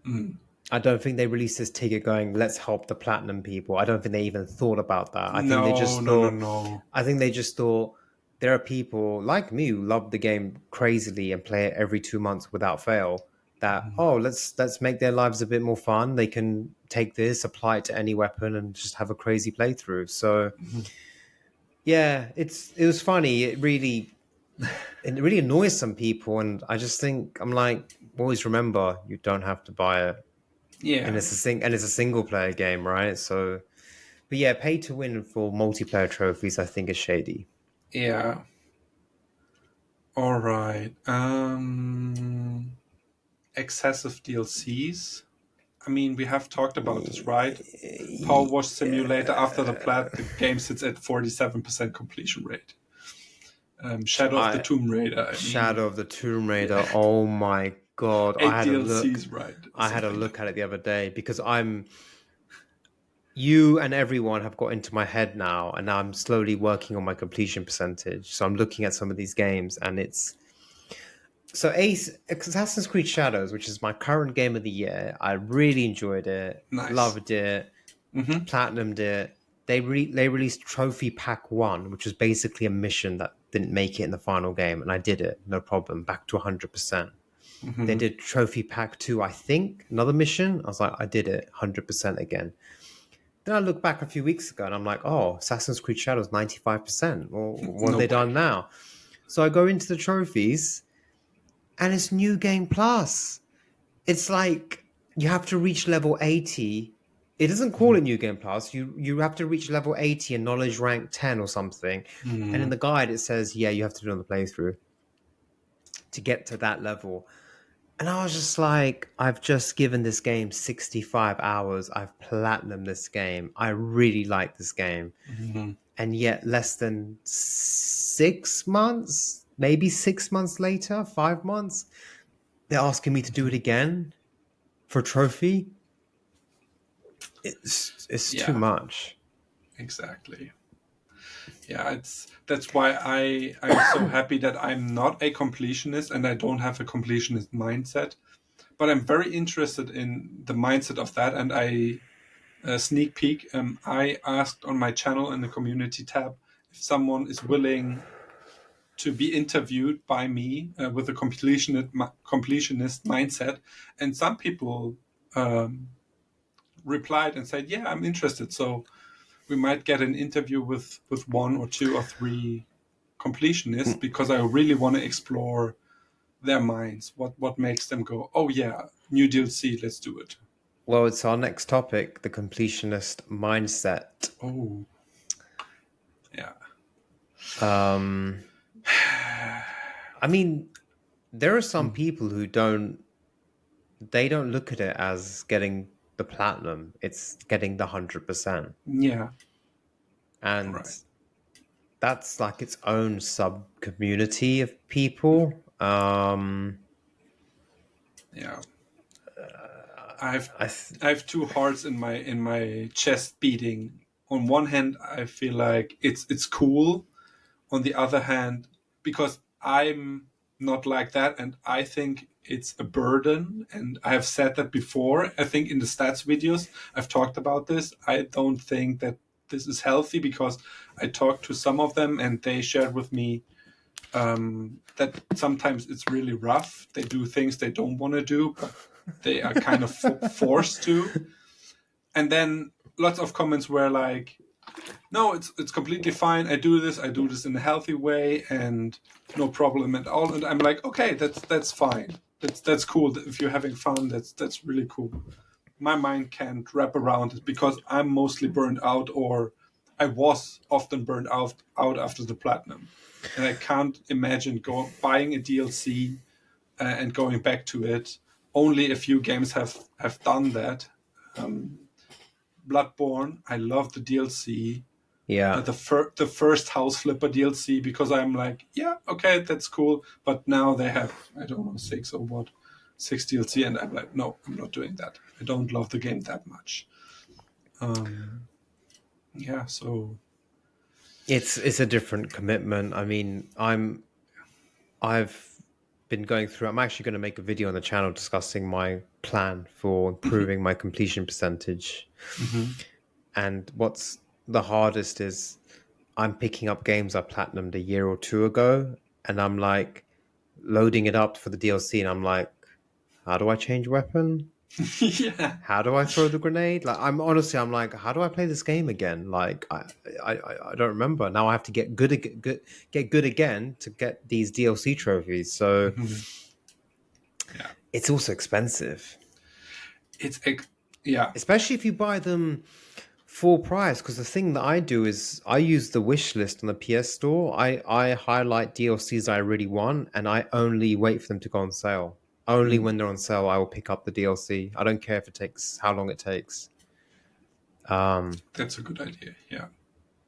Mhm. I don't think they released this ticket going, let's help the platinum people. I don't think they even thought about that. No, no, no, no. I think they just thought there are people like me who love the game crazily and play it every 2 months without fail. That, Mhm. oh, let's make their lives a bit more fun. They can take this, apply it to any weapon, and just have a crazy playthrough. So Mhm. yeah, it was funny. It really it really annoys some people, and I just think I'm like, always remember you don't have to buy it, and Yeah, it's a single player game, right? So, but yeah, pay to win for multiplayer trophies, I think is shady. yeah. All right. Excessive DLCs. I mean, we have talked about this, right? Power Wash Simulator. After the plat, the game sits at 47% completion rate. Shadow of the I Tomb Raider. I mean, Shadow of the Tomb Raider. yeah, Oh my god! I eight had a look. DLCs, right? I had a Something like look at that. it the other day because I'm you and everyone have got into my head now, and now I'm slowly working on my completion percentage. So I'm looking at some of these games, and it's so Assassin's Creed Shadows, which is my current game of the year. I really enjoyed it, Nice. loved it, Mm-hmm. platinumed it. They released Trophy Pack One, which was basically a mission that didn't make it in the final game, and I did it, no problem, back to 100%. They Mm-hmm. did Trophy Pack 2, I think, another mission. I was like, I did it 100% again. Then I look back a few weeks ago and I'm like, oh, Assassin's Creed Shadows 95%. Well, what have No they way. done now? So I go into the trophies and it's New Game Plus. It's like you have to reach level 80. It doesn't call it New Game Plus. You have to reach level 80 and knowledge rank 10 or something. And in Mm-hmm. the guide, it says, yeah, you have to do it on the playthrough to get to that level. And I was just like, I've just given this game 65 hours. I've platinumed this game. I really like this game. Mm-hmm. And yet, less than 6 months, maybe 6 months later, 5 months, they're asking me to do it again for a trophy. It's too Yeah, much. exactly. Yeah, it's that's why I'm so happy that I'm not a completionist and I don't have a completionist mindset. But I'm very interested in the mindset of that, and I sneak peek. I asked on my channel in the community tab if someone is willing to be interviewed by me with a completionist mindset, and some people um, replied and said, "Yeah, I'm interested." So we might get an interview with one or two or three completionists because I really want to explore their minds. What makes them go, "Oh yeah, new DLC, let's do it." Well, it's our next topic, the completionist mindset. Oh yeah. Um, I mean, there are some people who they don't look at it as getting the platinum. It's getting the 100%. Yeah, And right. that's like its own sub community of people. Yeah. I've I th- I have two hearts in my chest beating. On one hand, I feel like it's cool. On the other hand, because I'm not like that and I think it's a burden, and I have said that before. I think in the stats videos I've talked about this. I don't think that this is healthy because I talked to some of them and they shared with me that sometimes it's really rough. They do things they don't want to do, but they are kind of forced to. And then lots of comments were like, "No, it's completely fine. I do this in a healthy way, and no problem at all." And I'm like, "Okay, that's fine. That's cool. If you're having fun, that's really cool." My mind can't wrap around it because I'm mostly burned out, or I was often burned out after the platinum, and I can't imagine buying a DLC and going back to it. Only a few games have done that. Bloodborne, I love the DLC. yeah. The first House Flipper DLC, because I'm like, yeah, okay, that's cool. But now they have, I don't know, six DLC, and I'm like, no, I'm not doing that. I don't love the game that much. Um, yeah, so It's a different commitment. I mean, I've been going through. I'm actually going to make a video on the channel discussing my plan for improving my completion percentage. mm-hmm. And what's the hardest is I'm picking up games I platinumed a year or two ago, and I'm like loading it up for the DLC, and I'm like, how do I change weapon? Yeah. How do I throw the grenade? Like, I'm like, how do I play this game again? Like, I don't remember. Now I have to get get good again to get these DLC trophies. So Mhm. Yeah. it's also expensive, It's yeah. especially if you buy them full price. Because the thing that I do is I use the wish list on the PS Store. I highlight DLCs I really want, and I only wait for them to go on sale. Only Mm, when they're on sale, I will pick up the DLC. I don't care if it takes how long it takes. that's a good idea. Yeah.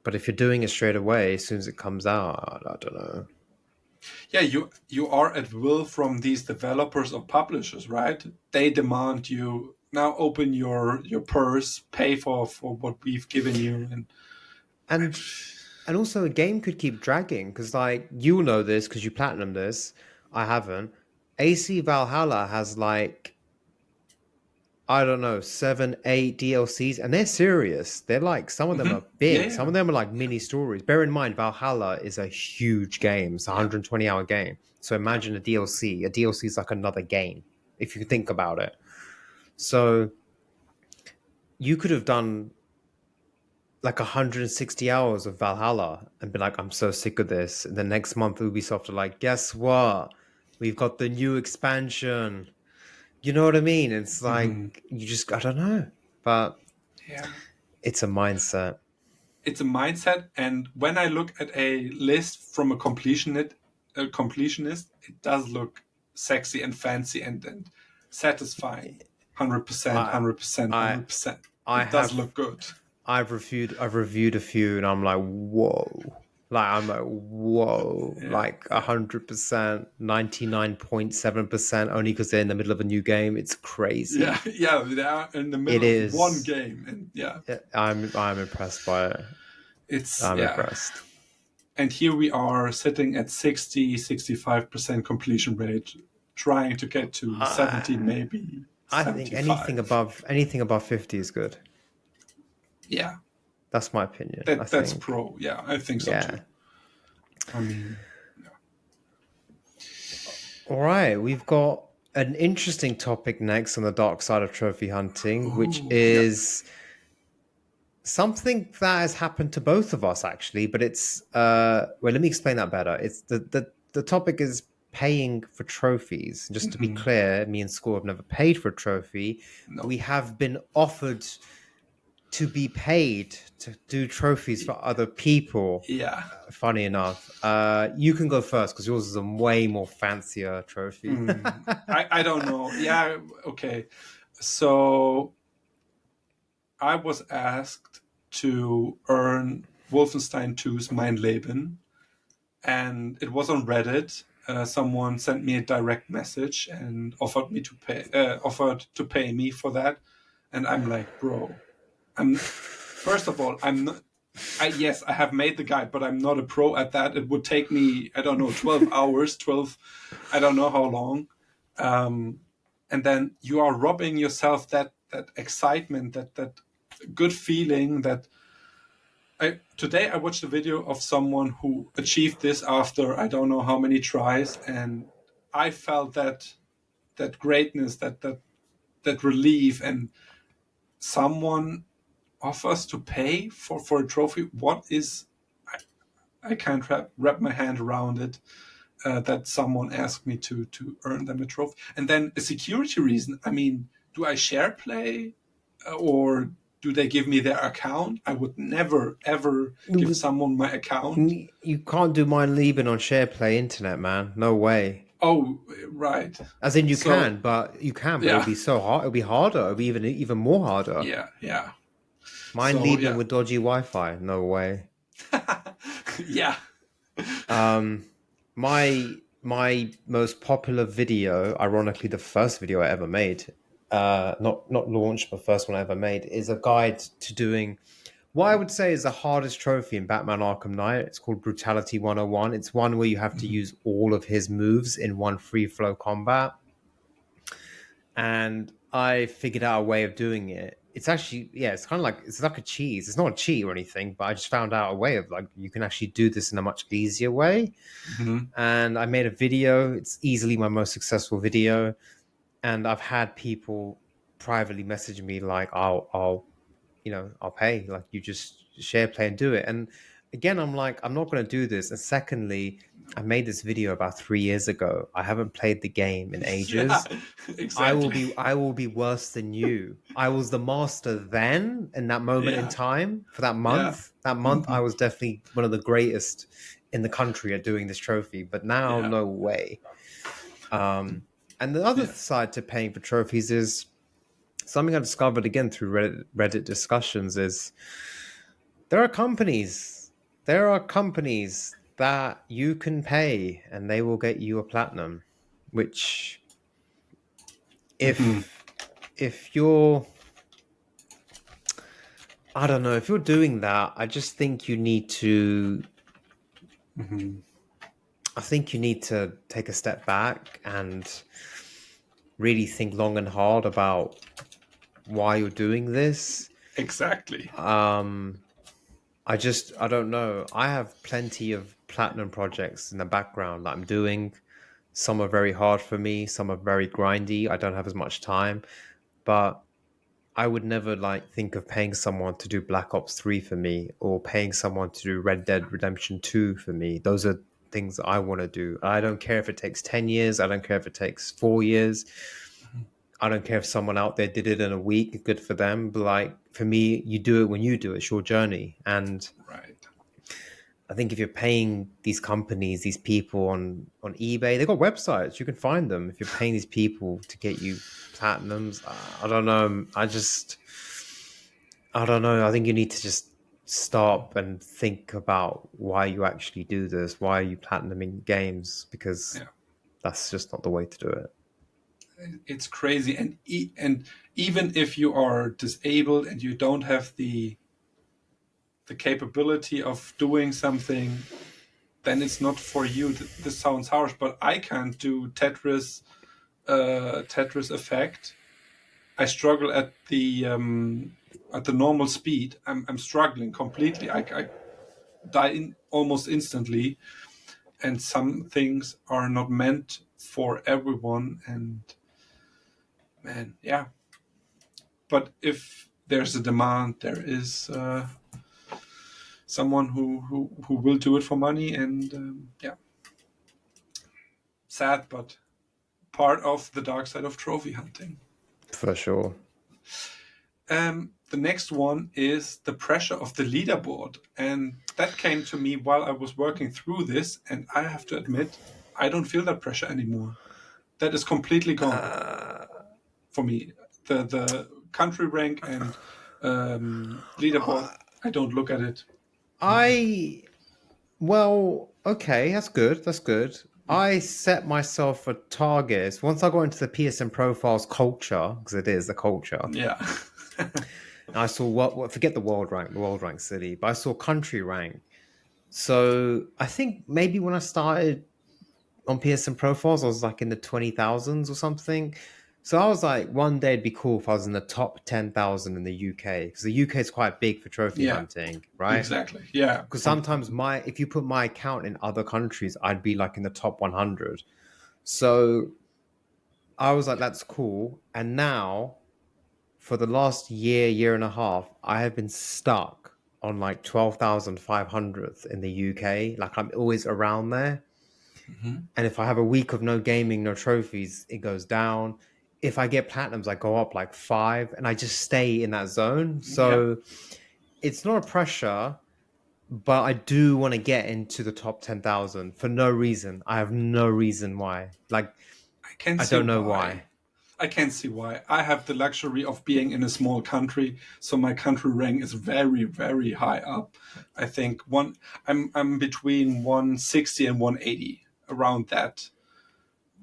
But if you're doing it straight away, as soon as it comes out, I don't know. Yeah, you are at will from these developers or publishers, right? They demand you now open your purse, pay for what we've given you, and And and also a game could keep dragging because like you'll know this because you platinum this. I haven't. AC Valhalla has like I don't know 7, 8 DLCs, and they're serious. They're like some of them Mhm. are Yeah, big. Some yeah, of them are like mini stories. Bear in mind, Valhalla is a huge game. It's a yeah, 120-hour game. So yeah. imagine a DLC. A DLC is like another game if you think about it. So you could have done like 160 hours of Valhalla and be like, I'm so sick of this. And the next month, Ubisoft are like, guess what? We've got the new expansion. You know what I mean? It's like, Hmm. you just, I don't know. But Yeah. it's a mindset. It's a mindset, and when I look at a list from a completionist, it does look sexy and fancy and satisfying. 100%, I, 100%, I, 100%. I It does have, look good. I've reviewed a few and I'm like, whoa. Like, I'm like, whoa. Yeah, Like yeah. 100%, 99.7%, only because they're in the middle of a new game. It's Yeah, crazy. yeah, they are in the It middle of one is. game, and yeah, I'm impressed by it. it's I'm yeah. impressed. And here we are sitting at 65% completion rate, trying to get to 70, I maybe I think 75. anything above 50 is good. Yeah, That's my opinion. I that's think. pro. Yeah, I think so too. Yeah. I mean, All right, we've got an interesting topic next on the dark side of trophy hunting, which ooh, yeah. is something that has happened to both of us actually, but it's well, let me explain that better. It's the topic is paying for trophies. Just to be Hmm. clear, me and Score have never paid for a trophy, but No. we have been offered to be paid to do trophies for other people. Yeah. Funny enough, you can go first because yours is a way more fancier trophy. I don't know. Yeah. Okay. So I was asked to earn Wolfenstein 2's Mein Leben, and it was on Reddit. Someone sent me a direct message and offered to pay me for that, and I'm like, bro, I'm first of all, I'm not. Yes, I have made the guide, but I'm not a pro at that. It would take me, I don't know, 12 hours, 12, I don't know how long. Um, and then you are robbing yourself that excitement, that good feeling that today I watched a video of someone who achieved this after I don't know how many tries, and I felt that greatness, that relief, and someone offers to pay for a trophy. What is I can't wrap my hand around it. That someone asked me to earn them a trophy, and then a security reason. I mean, do I share play, or do they give me their account? I would never ever give someone my account. You can't do mine leaving on SharePlay internet, man. No way. Oh, right. As in, So you can, but it'll yeah, be so hard. It'll be harder. It'll be even more harder. yeah, yeah. Mine So leaving yeah, with dodgy Wi-Fi. No way. yeah. Um, my most popular video, ironically, the first video I ever made, not launched, but first one I ever made, is a guide to doing what I would say is the hardest trophy in Batman Arkham Knight. It's called Brutality 101. It's one where you have to use all of his moves in one free flow combat. And I figured out a way of doing it. It's actually, yeah, it's kind of like it's like a cheese. It's not a cheat or anything, but I just found out a way of like you can actually do this in a much easier way. Mhm. And I made a video. It's easily my most successful video, and I've had people privately message me like, I'll pay. Like, you just share, play, and do it. And again, I'm like, I'm not going to do this. And secondly, I made this video about 3 years ago. I haven't played the game in Yeah, ages. exactly. I will be worse than you. I was the master then in that moment in Yeah, time for that yeah, month. That month, I hmm, was definitely one of the greatest in the country at doing this trophy. But now, yeah, no way. Um, and the other yeah, side to paying for trophies is something I discovered again through Reddit discussions is there are companies, there are companies that you can pay and they will get you a platinum, which hmm, if if you're I don't know, if you're doing that, I just think you need to hmm, I think you need to take a step back and really think long and hard about why you're doing this. exactly. Um I don't know. I have plenty of platinum projects in the background that I'm doing. Some are very hard for me, some are very grindy. I don't have as much time, but I would never like think of paying someone to do Black Ops 3 for me or paying someone to do Red Dead Redemption 2 for me. Those are things that I want to do. I don't care if it takes 10 years, I don't care if it takes 4 years. I don't care if someone out there did it in a week, good for them. But like for me, you do it when you do it. It's your journey. And Right. I think if you're paying these companies, these people on eBay, they've got websites. You can find them. If you're paying these people to get you platinums, I don't know. I don't know. I think you need to just stop and think about why you actually do this. Why are you platinuming games? Because Yeah, that's just not the way to do it. it's crazy, and even if you are disabled and you don't have the capability of doing something, then it's not for you. This sounds harsh, but I can't do Tetris effect. I struggle at the normal speed. I'm struggling completely. I die almost instantly, and some things are not meant for everyone. And man, yeah. But if there's a demand, there is someone who will do it for money, and yeah, sad, but part of the dark side of trophy hunting. For sure. The next one is the pressure of the leaderboard. And that came to me while I was working through this. And I have to admit, I don't feel that pressure anymore. That is completely gone Uh, for me. The country rank and leaderboard, I don't look at it. I Well, okay, that's good. That's good. I set myself a target. Once I got into the PSN profiles culture, because it is the culture, Yeah. and I saw forget the world rank city, but I saw country rank. So I think maybe when I started on PSN profiles, I was like in the 20,000s or something. So I was like, one day it'd be cool if I was in the top 10,000 in the UK, because the UK is quite big for trophy Yeah, hunting, right? exactly. Yeah. Because sometimes if you put my account in other countries, I'd be like in the top 100. So I was like, that's cool. And now for the last year and a half, I have been stuck on like 12,500 in the UK. Like I'm always around there. Mhm. And if I have a week of no gaming, no trophies, it goes down. If I get platinums, I go up like 5 and I just stay in that zone. Yeah. So it's not a pressure, but I do want to get into the top 10,000 for no reason. I have no reason why. Like, I can I see don't know why. why. I can see why. I have the luxury of being in a small country, so my country rank is very, very high up. I think I'm between 160 and 180, around that.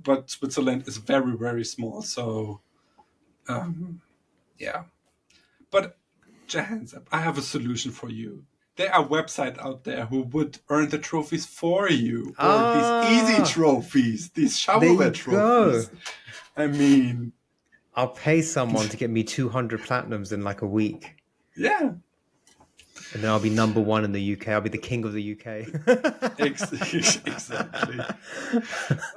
But Switzerland is very, very small, so yeah. But hands up, I have a solution for you. There are websites out there who would earn the trophies for you, or these easy Ah, trophies, these there shovelware you go. trophies. I mean, I'll pay someone to get me 200 platinums in like a week. yeah. And then I'll be number one in the UK. I'll be the king of the UK. Exactly.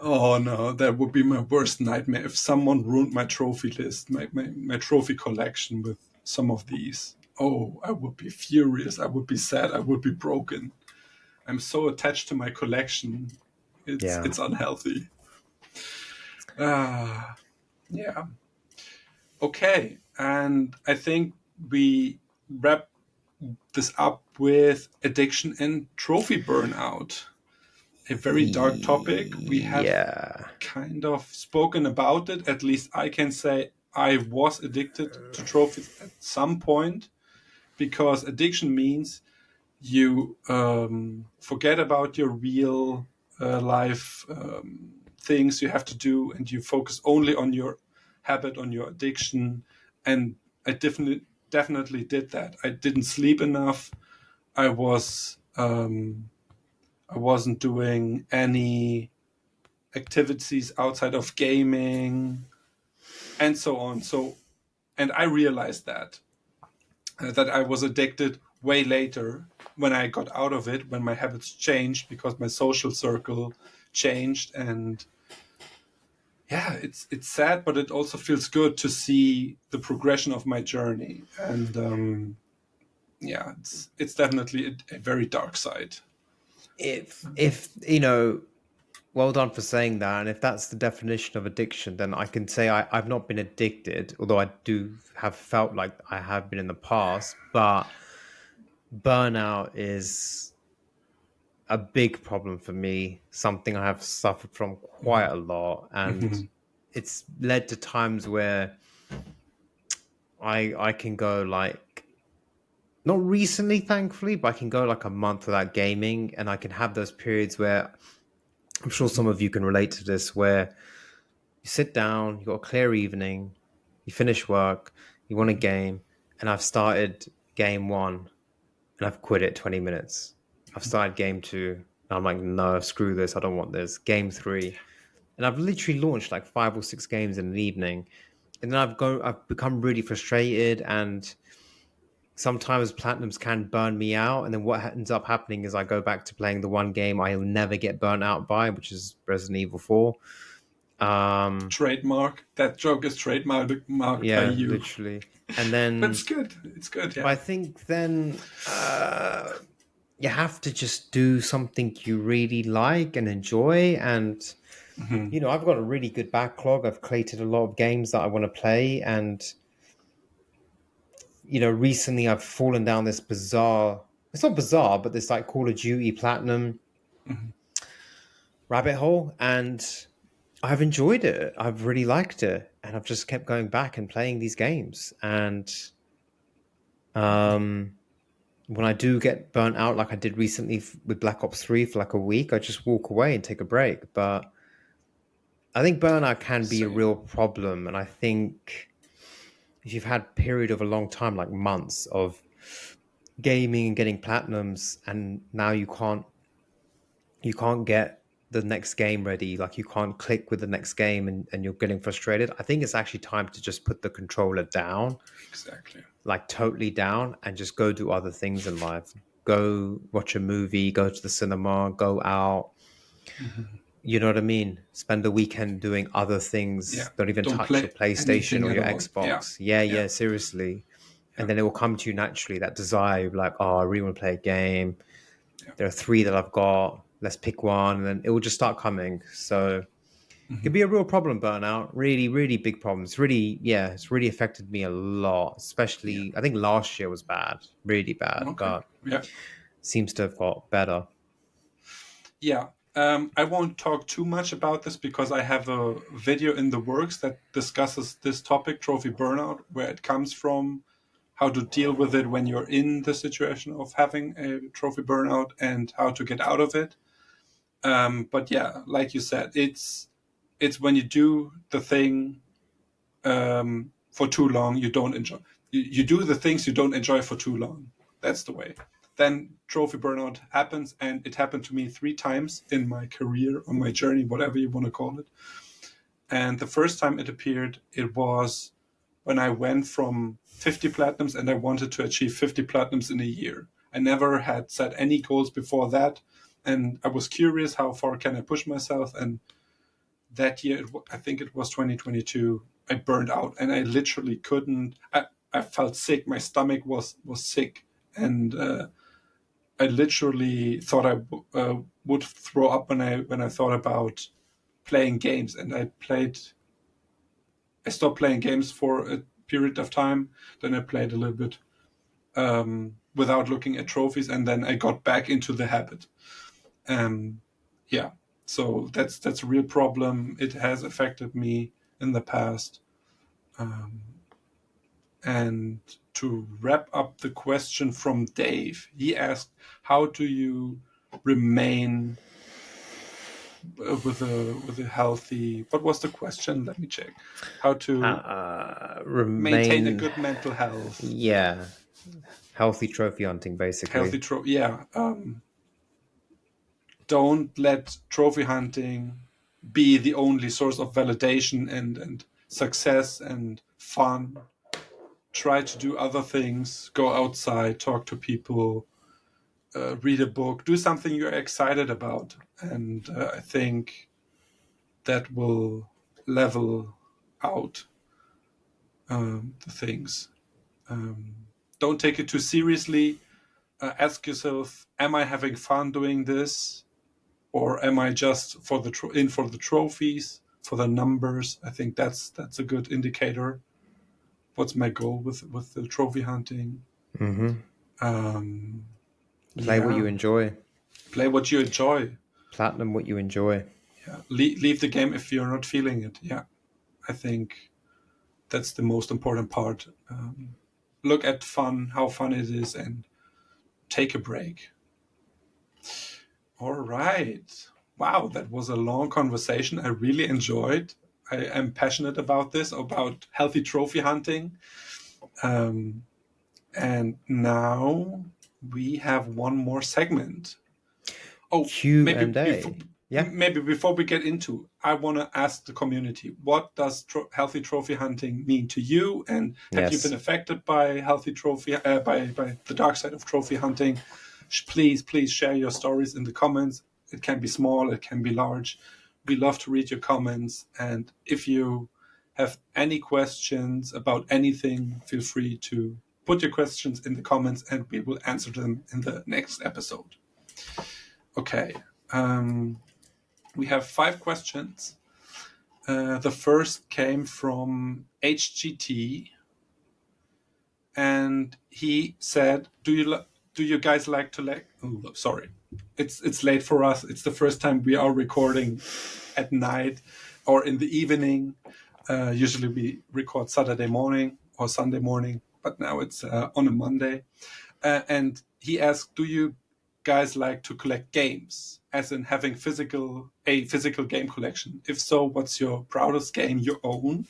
Oh no, that would be my worst nightmare if someone ruined my trophy list, my trophy collection with some of these. Oh, I would be furious. I would be sad. I would be broken. I'm so attached to my collection. Yeah. It's unhealthy. Ah, yeah. Okay, and I think we wrap this up with addiction and trophy burnout. A very dark topic. We have Yeah. kind of spoken about it. At least I can say I was addicted to trophies at some point, because addiction means you forget about your real life things you have to do, and you focus only on your habit, on your addiction. And I definitely did that. I didn't sleep enough. I was I wasn't doing any activities outside of gaming and so on. So, and I realized that I was addicted way later, when I got out of it, when my habits changed, because my social circle changed. And yeah, it's sad, but it also feels good to see the progression of my journey. And yeah, it's definitely a very dark side. If well done for saying that. And if that's the definition of addiction, then I can say I've not been addicted, although I do have felt like I have been in the past. But burnout is a big problem for me, something I have suffered from quite a lot. And Mhm. it's led to times where I can go like, not recently, thankfully, but I can go like a month without gaming, and I can have those periods where I'm sure some of you can relate to this, where you sit down, you got a clear evening, you finish work, you want a game, and I've started game one and I've quit it 20 minutes. I've started game two, and I'm like, no, screw this, I don't want this. Game three. And I've literally launched like 5 or 6 games in an evening. And then I've become really frustrated, and sometimes platinums can burn me out. And then what ends up happening is I go back to playing the one game I'll never get burnt out by, which is Resident Evil 4. Trademark. That joke is trademarked by Yeah, you. literally. And But then, it's good. It's good. but I Yeah. think then you have to just do something you really like and enjoy. And, Mhm. I've got a really good backlog. I've created a lot of games that I want to play. And, recently I've fallen down this bizarre, it's not bizarre, but this like Call of Duty Platinum Mhm. rabbit hole. And I've enjoyed it. I've really liked it. And I've just kept going back and playing these games. And, um, when I do get burnt out, like I did recently with Black Ops 3 for like a week, I just walk away and take a break. But I think burnout can be a Same. real problem. And I think if you've had a period of a long time, like months of gaming and getting platinums, and now you can't get the next game ready, like you can't click with the next game, and you're getting frustrated, I think it's actually time to just put the controller down, Exactly. like totally down, and just go do other things in life. Go watch a movie, go to the cinema, go out. Mhm. You know what I mean? Spend the weekend doing other Yeah. things. Don't even Don't touch your play PlayStation anything or at your all. Yeah. Xbox. Yeah, Yeah. yeah, seriously. Yeah. And then it will come to you naturally, that desire, like, oh, I really want to play a game. Yeah. There are three that I've got. Let's pick one. And then it will just start coming. So it could Mhm. be a real problem, burnout. Really, really big problems. Really, yeah, it's really affected me a lot. Yeah. Especially, I think last year was bad, really bad, Okay. but Yeah. seems to have got better. Yeah. I won't talk too much about this, because I have a video in the works that discusses this topic, trophy burnout, where it comes from, how to deal with it when you're in the situation of having a trophy burnout, and how to get out of it. But yeah, like you said, it's when you do the thing for too long, you don't enjoy. You do the things you don't enjoy for too long. That's the way. Then trophy burnout happens, and it happened to me 3 times in my career, on my journey, whatever you want to call it. And the first time it appeared, it was when I went from 50 platinums, and I wanted to achieve 50 platinums in a year. I never had set any goals before that, and I was curious how far can I push myself. And that year, I think it was 2022, I burned out, and I literally couldn't. I felt sick. My stomach was sick, and I literally thought I would throw up when I thought about playing games. And I stopped playing games for a period of time. Then I played a little bit without looking at trophies, and then I got back into the habit. Yeah, so that's a real problem. It has affected me in the past. And to wrap up the question from Dave, he asked, "How do you remain with a healthy?" What was the question? Let me check. How to maintain a good mental health? Yeah, healthy trophy hunting, basically. Healthy trophy. Yeah. Don't let trophy hunting be the only source of validation and success and fun. Try to do other things. Go outside, talk to people, read a book, do something you're excited about. And I think that will level out the things. Don't take it too seriously. Ask yourself, am I having fun doing this? Or am I just for the for the trophies, for the numbers? I think that's a good indicator. What's my goal with the trophy hunting? Play what you enjoy. Play what you enjoy. Platinum what you enjoy. Yeah. Leave the game if you're not feeling it. Yeah. I think that's the most important part. Look at how fun it is, and take a break. All right. Wow, that was a long conversation. I really enjoyed. I am passionate about this, about healthy trophy hunting. And now we have one more segment. Oh, Q&A. Maybe before we get into, I want to ask the community, what does healthy trophy hunting mean to you? And have you been affected by healthy trophy, by the dark side of trophy hunting? Please share your stories in the comments. It can be small, it can be large. We love to read your comments. And if you have any questions about anything, feel free to put your questions in the comments and we will answer them in the next episode. Okay. We have 5 questions. The first came from HGT, and he said, "Do you guys like to Oh, sorry, it's late for us. It's the first time we are recording at night or in the evening. Usually we record Saturday morning or Sunday morning, but now it's on a Monday." And he asked, "Do you guys like to collect games, as in having a physical game collection? If so, what's your proudest game you own?"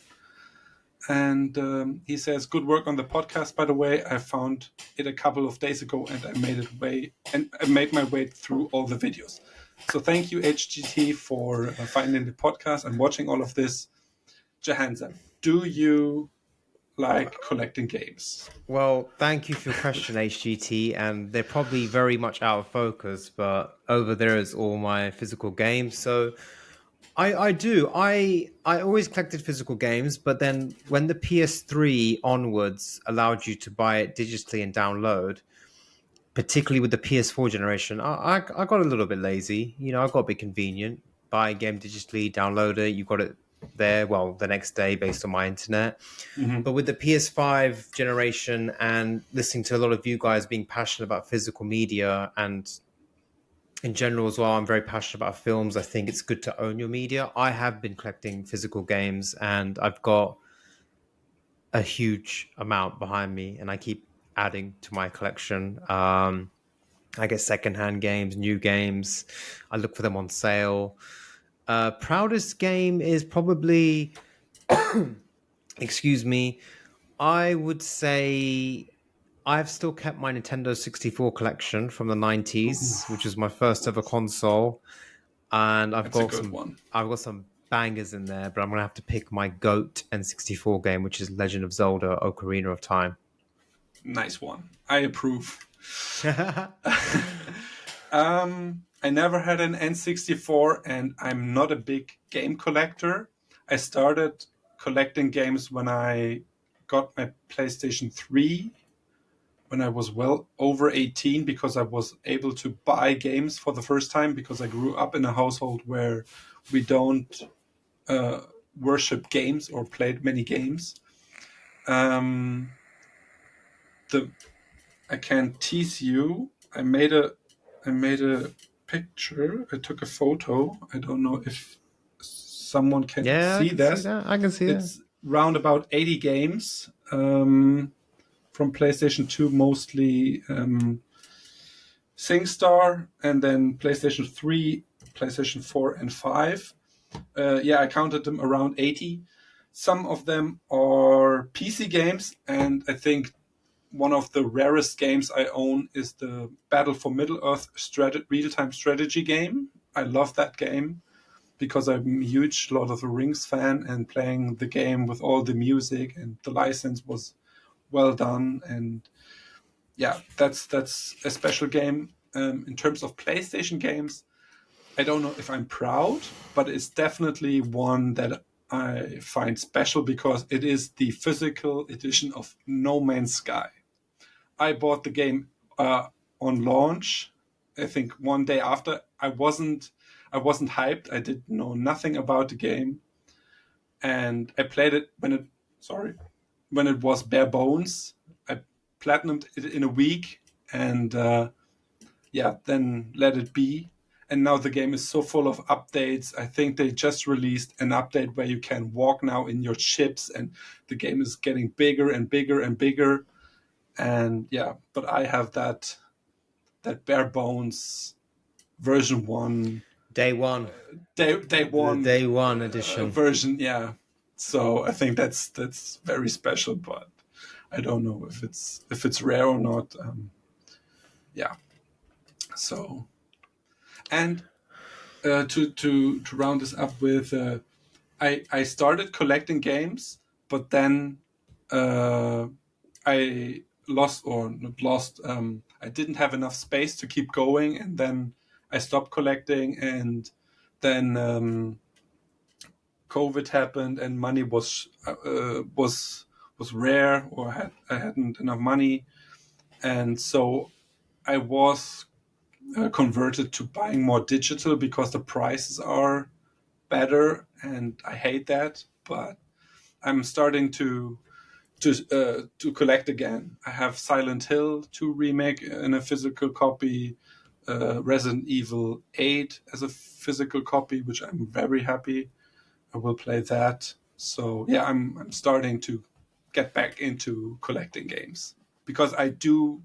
And he says, "Good work on the podcast, by the way. I found it a couple of days ago and I made my way through all the videos." So thank you, HGT, for finding the podcast and watching all of this. Jahansa, do you like collecting games? Well, thank you for your question, HGT, and they're probably very much out of focus, but over there is all my physical games. So I do. I always collected physical games, but then when the PS3 onwards allowed you to buy it digitally and download, particularly with the PS4 generation, I got a little bit lazy. I got a bit convenient. Buy a game digitally, download it, you got it there, the next day based on my internet. But with the PS5 generation and listening to a lot of you guys being passionate about physical media and in general as well, I'm very passionate about films. I think it's good to own your media. I have been collecting physical games and I've got a huge amount behind me and I keep adding to my collection. I get secondhand games, new games. I look for them on sale. Proudest game is probably, excuse me, I would say I've still kept my Nintendo 64 collection from the 90s, which was my first ever console. And I've got some bangers in there, but I'm going to have to pick my GOAT N64 game, which is Legend of Zelda Ocarina of Time. Nice one. I approve. I never had an N64, and I'm not a big game collector. I started collecting games when I got my PlayStation 3, when I was well over 18, because I was able to buy games for the first time, because I grew up in a household where we don't worship games or played many games. Um, the I can tease you. I made a picture. I took a photo. I don't know if someone can Yeah, I see can see this. that. I can see that. It's round about 80 games from PlayStation 2, mostly SingStar, and then PlayStation 3, PlayStation 4, and 5. Yeah, I counted them around 80. Some of them are PC games, and I think one of the rarest games I own is the Battle for Middle-earth real-time strategy game. I love that game because I'm a huge Lord of the Rings fan, and playing the game with all the music and the license was well done. And yeah, that's a special game. In terms of PlayStation games, I don't know if I'm proud, but it's definitely one that I find special because it is the physical edition of No Man's Sky. I bought the game on launch. I think one day after. I wasn't hyped. I didn't know nothing about the game, and I played it when it was bare bones. I platinumed it in a week, and yeah, then let it be. And now the game is so full of updates. I think they just released an update where you can walk now in your ships, and the game is getting bigger and bigger and bigger. And yeah, but I have that bare bones version one, Day one. day The one day one edition. version. Yeah, so I think that's very special, but I don't know if it's rare or not. Yeah, so and to round this up with, I started collecting games, but then I lost or not lost. I didn't have enough space to keep going, and then I stopped collecting, and then COVID happened, and money was rare, or I hadn't enough money, and so I was converted to buying more digital because the prices are better, and I hate that, but I'm starting to collect again. I have Silent Hill 2 remake in a physical copy, Resident Evil 8 as a physical copy, which I'm very happy. I will play that. So yeah, I'm starting to get back into collecting games because I do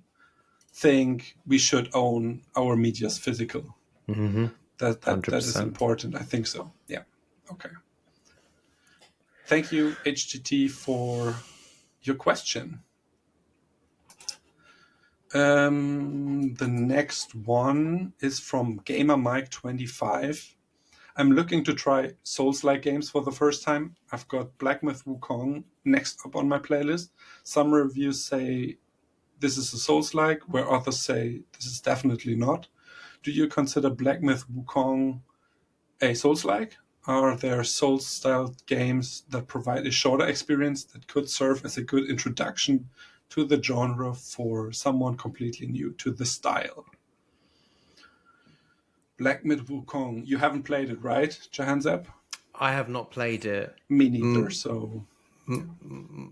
think we should own our medias physical. Mm-hmm. That is 100%. important. I think so. Yeah. Okay. Thank you, HGT, for your question. The next one is from Gamer Mike 25. I'm looking to try Souls-like games for the first time. I've got Black Myth Wukong next up on my playlist. Some reviews say this is a Souls-like, where others say this is definitely not. Do you consider Black Myth Wukong a Souls-like? Are there Souls-style games that provide a shorter experience that could serve as a good introduction to the genre for someone completely new to the style? Black Myth Wukong. You haven't played it, right, Jahanzeb? I have not played it. Me neither, so...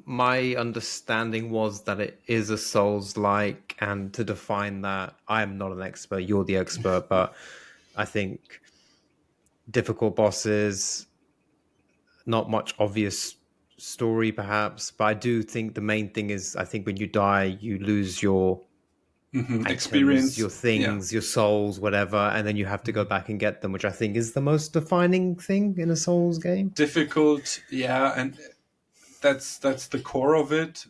My understanding was that it is a Souls-like, and to define that, I am not an expert. You're the expert, but I think difficult bosses, not much obvious story, perhaps. But I do think the main thing is, I think when you die, you lose your items, experience. your things, your souls, whatever, and then you have to go back and get them, which I think is the most defining thing in a Souls game. Difficult, yeah, and that's the core of it.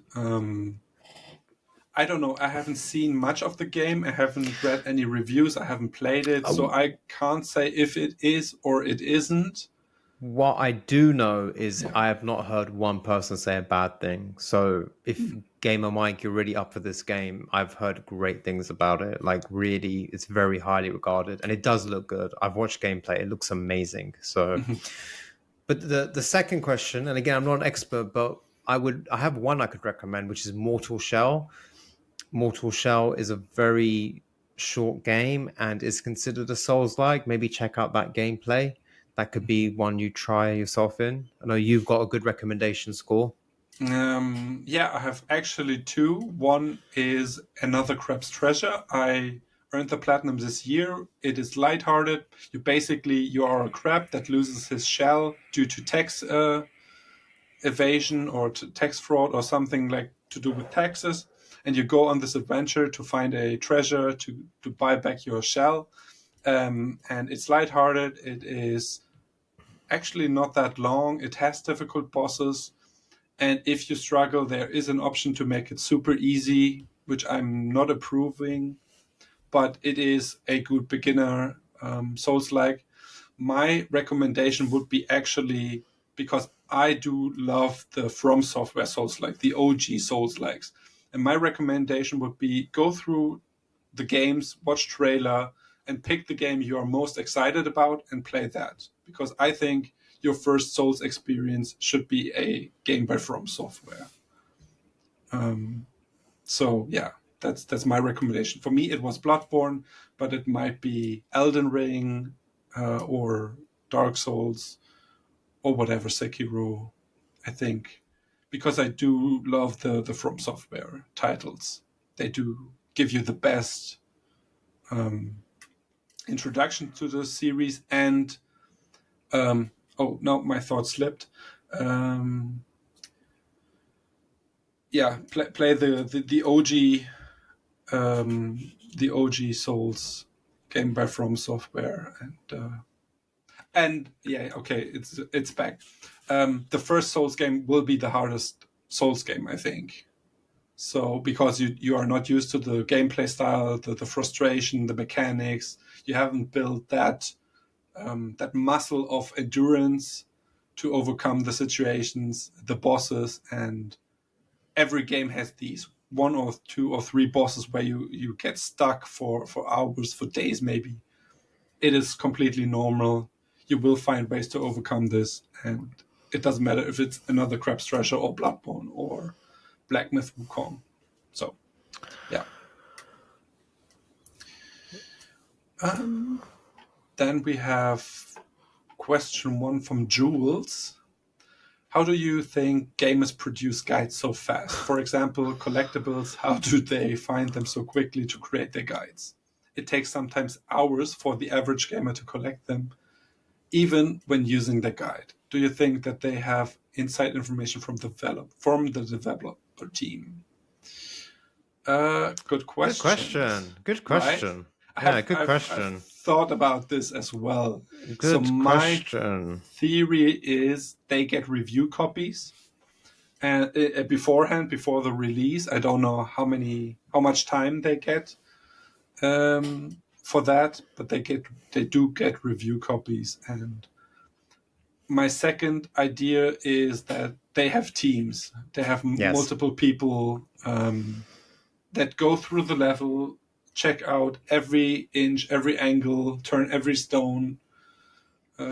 I don't know. I haven't seen much of the game. I haven't read any reviews. I haven't played it, so I can't say if it is or it isn't. What I do know is I have not heard one person say a bad thing. So if Gamer Mike, you're really up for this game. I've heard great things about it. Like, really, it's very highly regarded, and it does look good. I've watched gameplay; it looks amazing. So, Mhm. but the second question, and again, I'm not an expert, but I have one I could recommend, which is Mortal Shell. Mortal Shell is a very short game and is considered a Souls-like. Maybe check out that gameplay. That could be one you try yourself in. I know you've got a good recommendation score. Yeah, I have actually two. One is Another Crab's Treasure. I earned the platinum this year. It is lighthearted. You are a crab that loses his shell due to tax evasion or to tax fraud or something like to do with taxes, and you go on this adventure to find a treasure to buy back your shell. And it's lighthearted. It is actually not that long. It has difficult bosses. And if you struggle, there is an option to make it super easy, which I'm not approving, but it is a good beginner Souls like. My recommendation would be actually because I do love the From Software Souls like, the OG Souls likes. And my recommendation would be go through the games, watch trailer, and pick the game you are most excited about and play that. Because I think your first Souls experience should be a game by From Software. So yeah, that's my recommendation. For me, it was Bloodborne, but it might be Elden Ring or Dark Souls or whatever, Sekiro. I think because I do love the From Software titles. They do give you the best introduction to the series. And oh no, my thought slipped. Um, yeah, play the OG the OG Souls game by From Software, and yeah, okay, it's back. The first Souls game will be the hardest Souls game, I think. So because you are not used to the gameplay style, the frustration, the mechanics, you haven't built that muscle of endurance to overcome the situations, the bosses, and every game has these one or two or three bosses where you get stuck for hours, for days maybe. It is completely normal. You will find ways to overcome this, and it doesn't matter if it's Another Crab's Treasure or Bloodborne or Black Myth Wukong. So yeah. Then we have question one from Jules. How do you think gamers produce guides so fast? For example, collectibles, how do they find them so quickly to create their guides? It takes sometimes hours for the average gamer to collect them, even when using the guide. Do you think that they have inside information from the developer team? Good Good questions, question. Good right? question. Yeah, good I've question. thought about this as well. So Good my question. theory is they get review copies and beforehand, before the release. I don't know how much time they get for that, but they do get review copies. And my second idea is that they have teams. They have Yes. multiple people that go through the level, check out every inch, every angle, turn every stone,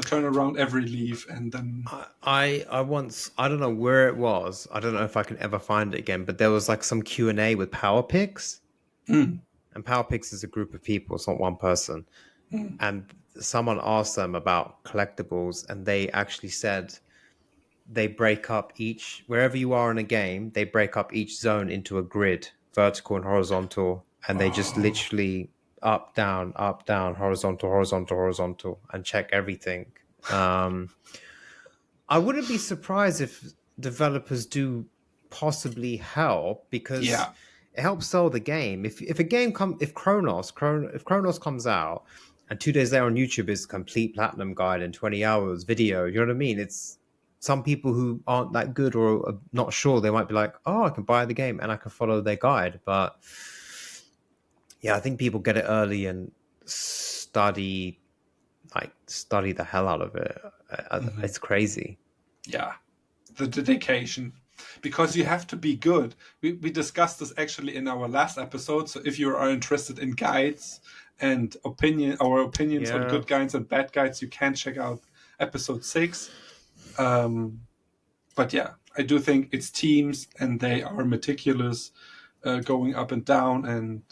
turn around every leaf, and then I once, I don't know where it was. I don't know if I can ever find it again, but there was like some Q&A with Power Picks. And Power Picks is a group of people, it's not one person. And someone asked them about collectibles, and they actually said they break up each, wherever you are in a game, they break up each zone into a grid, vertical and horizontal, and they just oh, literally up, down, horizontal, horizontal, horizontal, and check everything. I wouldn't be surprised if developers do possibly help because yeah, it helps sell the game. If a game come if Kronos comes out and 2 days later on YouTube is complete platinum guide in 20 hours video, you know what I mean? It's some people who aren't that good or are not sure, they might be like, oh, I can buy the game and I can follow their guide. But yeah, I think people get it early and study study the hell out of it. It's crazy. yeah, the dedication. because you have to be good. We discussed this actually in our last episode. So if you are interested in guides and our opinions on Yeah. good guides and bad guides, you can check out episode 6. But yeah, I do think it's teams and they are meticulous, going up and down, and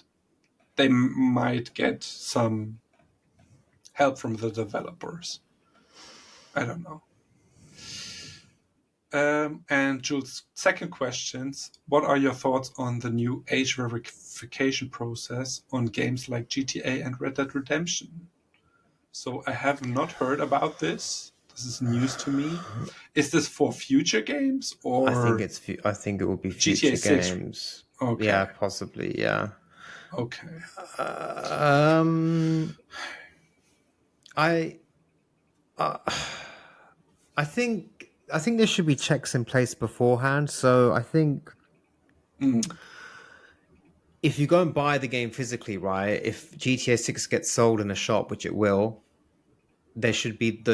they might get some help from the developers. I don't know. And Jules' second questions: what are your thoughts on the new age verification process on games like GTA and Red Dead Redemption? So I have not heard about this. This is news to me. Is this for future games or I think it will be GTA future 6? games. Okay. Yeah, possibly. Yeah. Okay. I I think there should be checks in place beforehand. So I think if you go and buy the game physically, right? If GTA 6 gets sold in a shop, which it will, the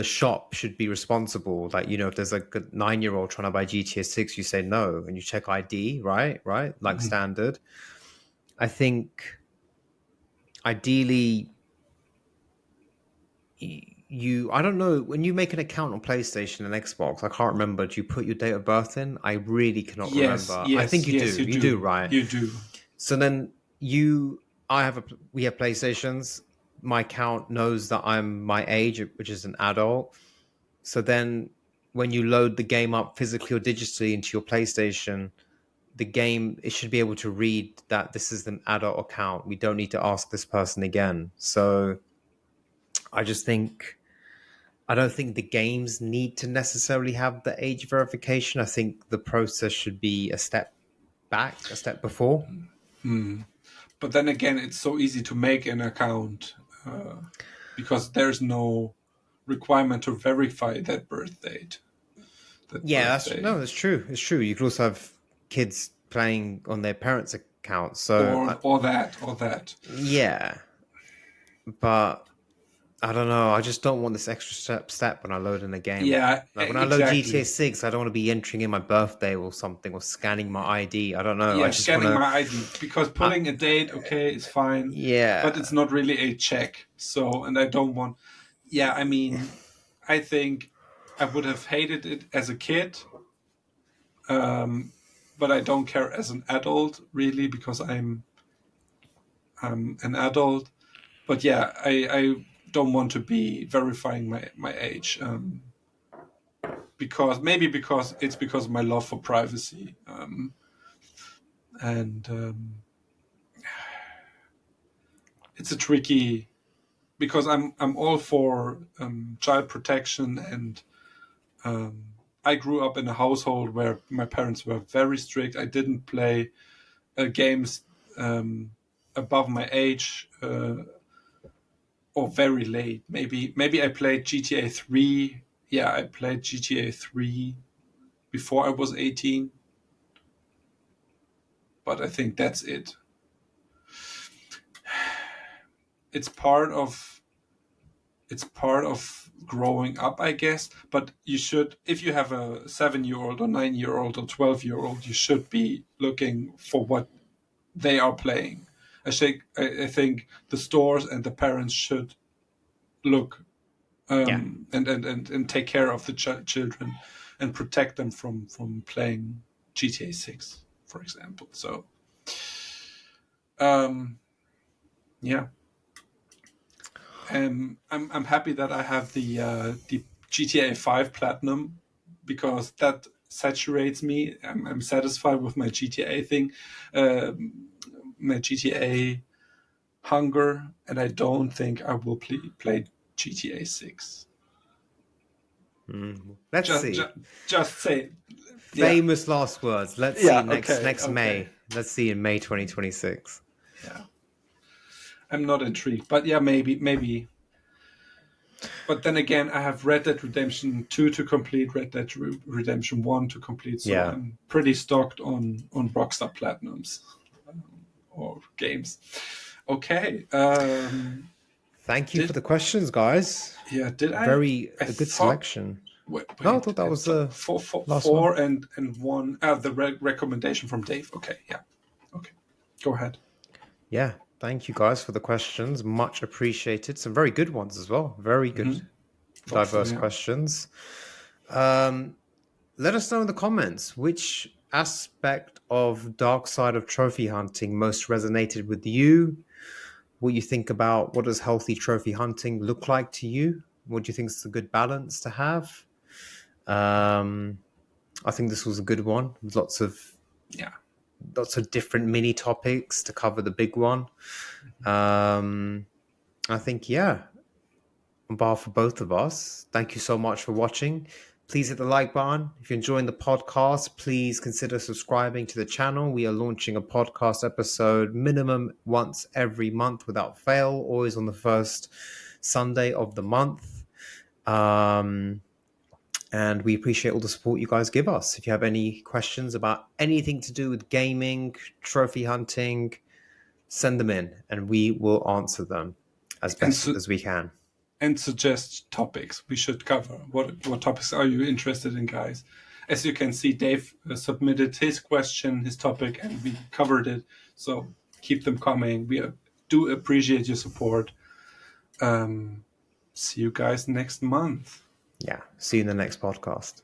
shop should be responsible. Like, if there's like a 9-year-old trying to buy GTA 6, you say no and you check ID, right? Like standard. I think ideally I don't know, when you make an account on PlayStation and Xbox, I can't remember, do you put your date of birth in? I really cannot remember. I think you do. You do, right? You do. So then we have PlayStations. My account knows that I'm my age, which is an adult. So then when you load the game up physically or digitally into your PlayStation, it should be able to read that this is an adult account. We don't need to ask this person again. So I don't think the games need to necessarily have the age verification. I think the process should be a step back, a step before. But then again, it's so easy to make an account because there's no requirement to verify that birth date. That's true. It's true. You could also have kids playing on their parents' accounts. So or that. Yeah, but I don't know. I just don't want this extra step when I load in a game. Yeah, like when I load GTA 6, I don't want to be entering in my birthday or something or scanning my ID. I don't know. Yeah, I just scanning my ID, because putting a date, okay, is fine. Yeah, but it's not really a check. So, and I don't want. Yeah, I mean, I think I would have hated it as a kid, but I don't care as an adult really, because I'm an adult. But yeah, I don't want to be verifying my age, because it's because of my love for privacy, and it's a tricky, because I'm all for child protection, and I grew up in a household where my parents were very strict. I didn't play games above my age, or very late. Maybe I played GTA 3. Yeah, I played GTA 3 before I was 18. But I think that's it. It's part of growing up, I guess. But you should, if you have a 7-year-old or 9-year-old or 12-year-old, you should be looking for what they are playing. I think the stores and the parents should look, and take care of the children and protect them from playing GTA 6, for example. So, yeah. I'm happy that I have the GTA 5 Platinum, because that saturates me. I'm satisfied with my GTA thing, my GTA hunger, and I don't think I will play GTA 6. Let's see. Just say famous last words. Let's see next May. Let's see in May 2026. Yeah, I'm not intrigued, but yeah, maybe. But then again, I have Red Dead Redemption 2 to complete, Red Dead Redemption 1 to complete, so I'm pretty stocked on Rockstar Platinums, or games. Okay. Thank you for the questions, guys. Yeah, a good selection. No, I wait. thought that was So the last one. four and one. The recommendation from Dave. Okay, yeah. Okay, go ahead. Yeah, thank you guys for the questions. Much appreciated. Some very good ones as well. Very good, Thoughtful, diverse yeah. questions. Let us know in the comments which aspect of Dark Side of Trophy Hunting most resonated with you. What you think about what does healthy trophy hunting look like to you? What do you think is a good balance to have? I think this was a good one. With Yeah. lots of different mini topics to cover the big one. I think, yeah, on behalf of both of us, thank you so much for watching. Please hit the like button. If you're enjoying the podcast, please consider subscribing to the channel. We are launching a podcast episode minimum once every month without fail, always on the first Sunday of the month. And we appreciate all the support you guys give us. If you have any questions about anything to do with gaming, trophy hunting, send them in and we will answer them as And best as we can. and suggest topics we should cover. What topics are you interested in, guys? As you can see, Dave submitted his question, his topic, and we covered it. So keep them coming. We do appreciate your support. See you guys next month. Yeah. See you in the next podcast.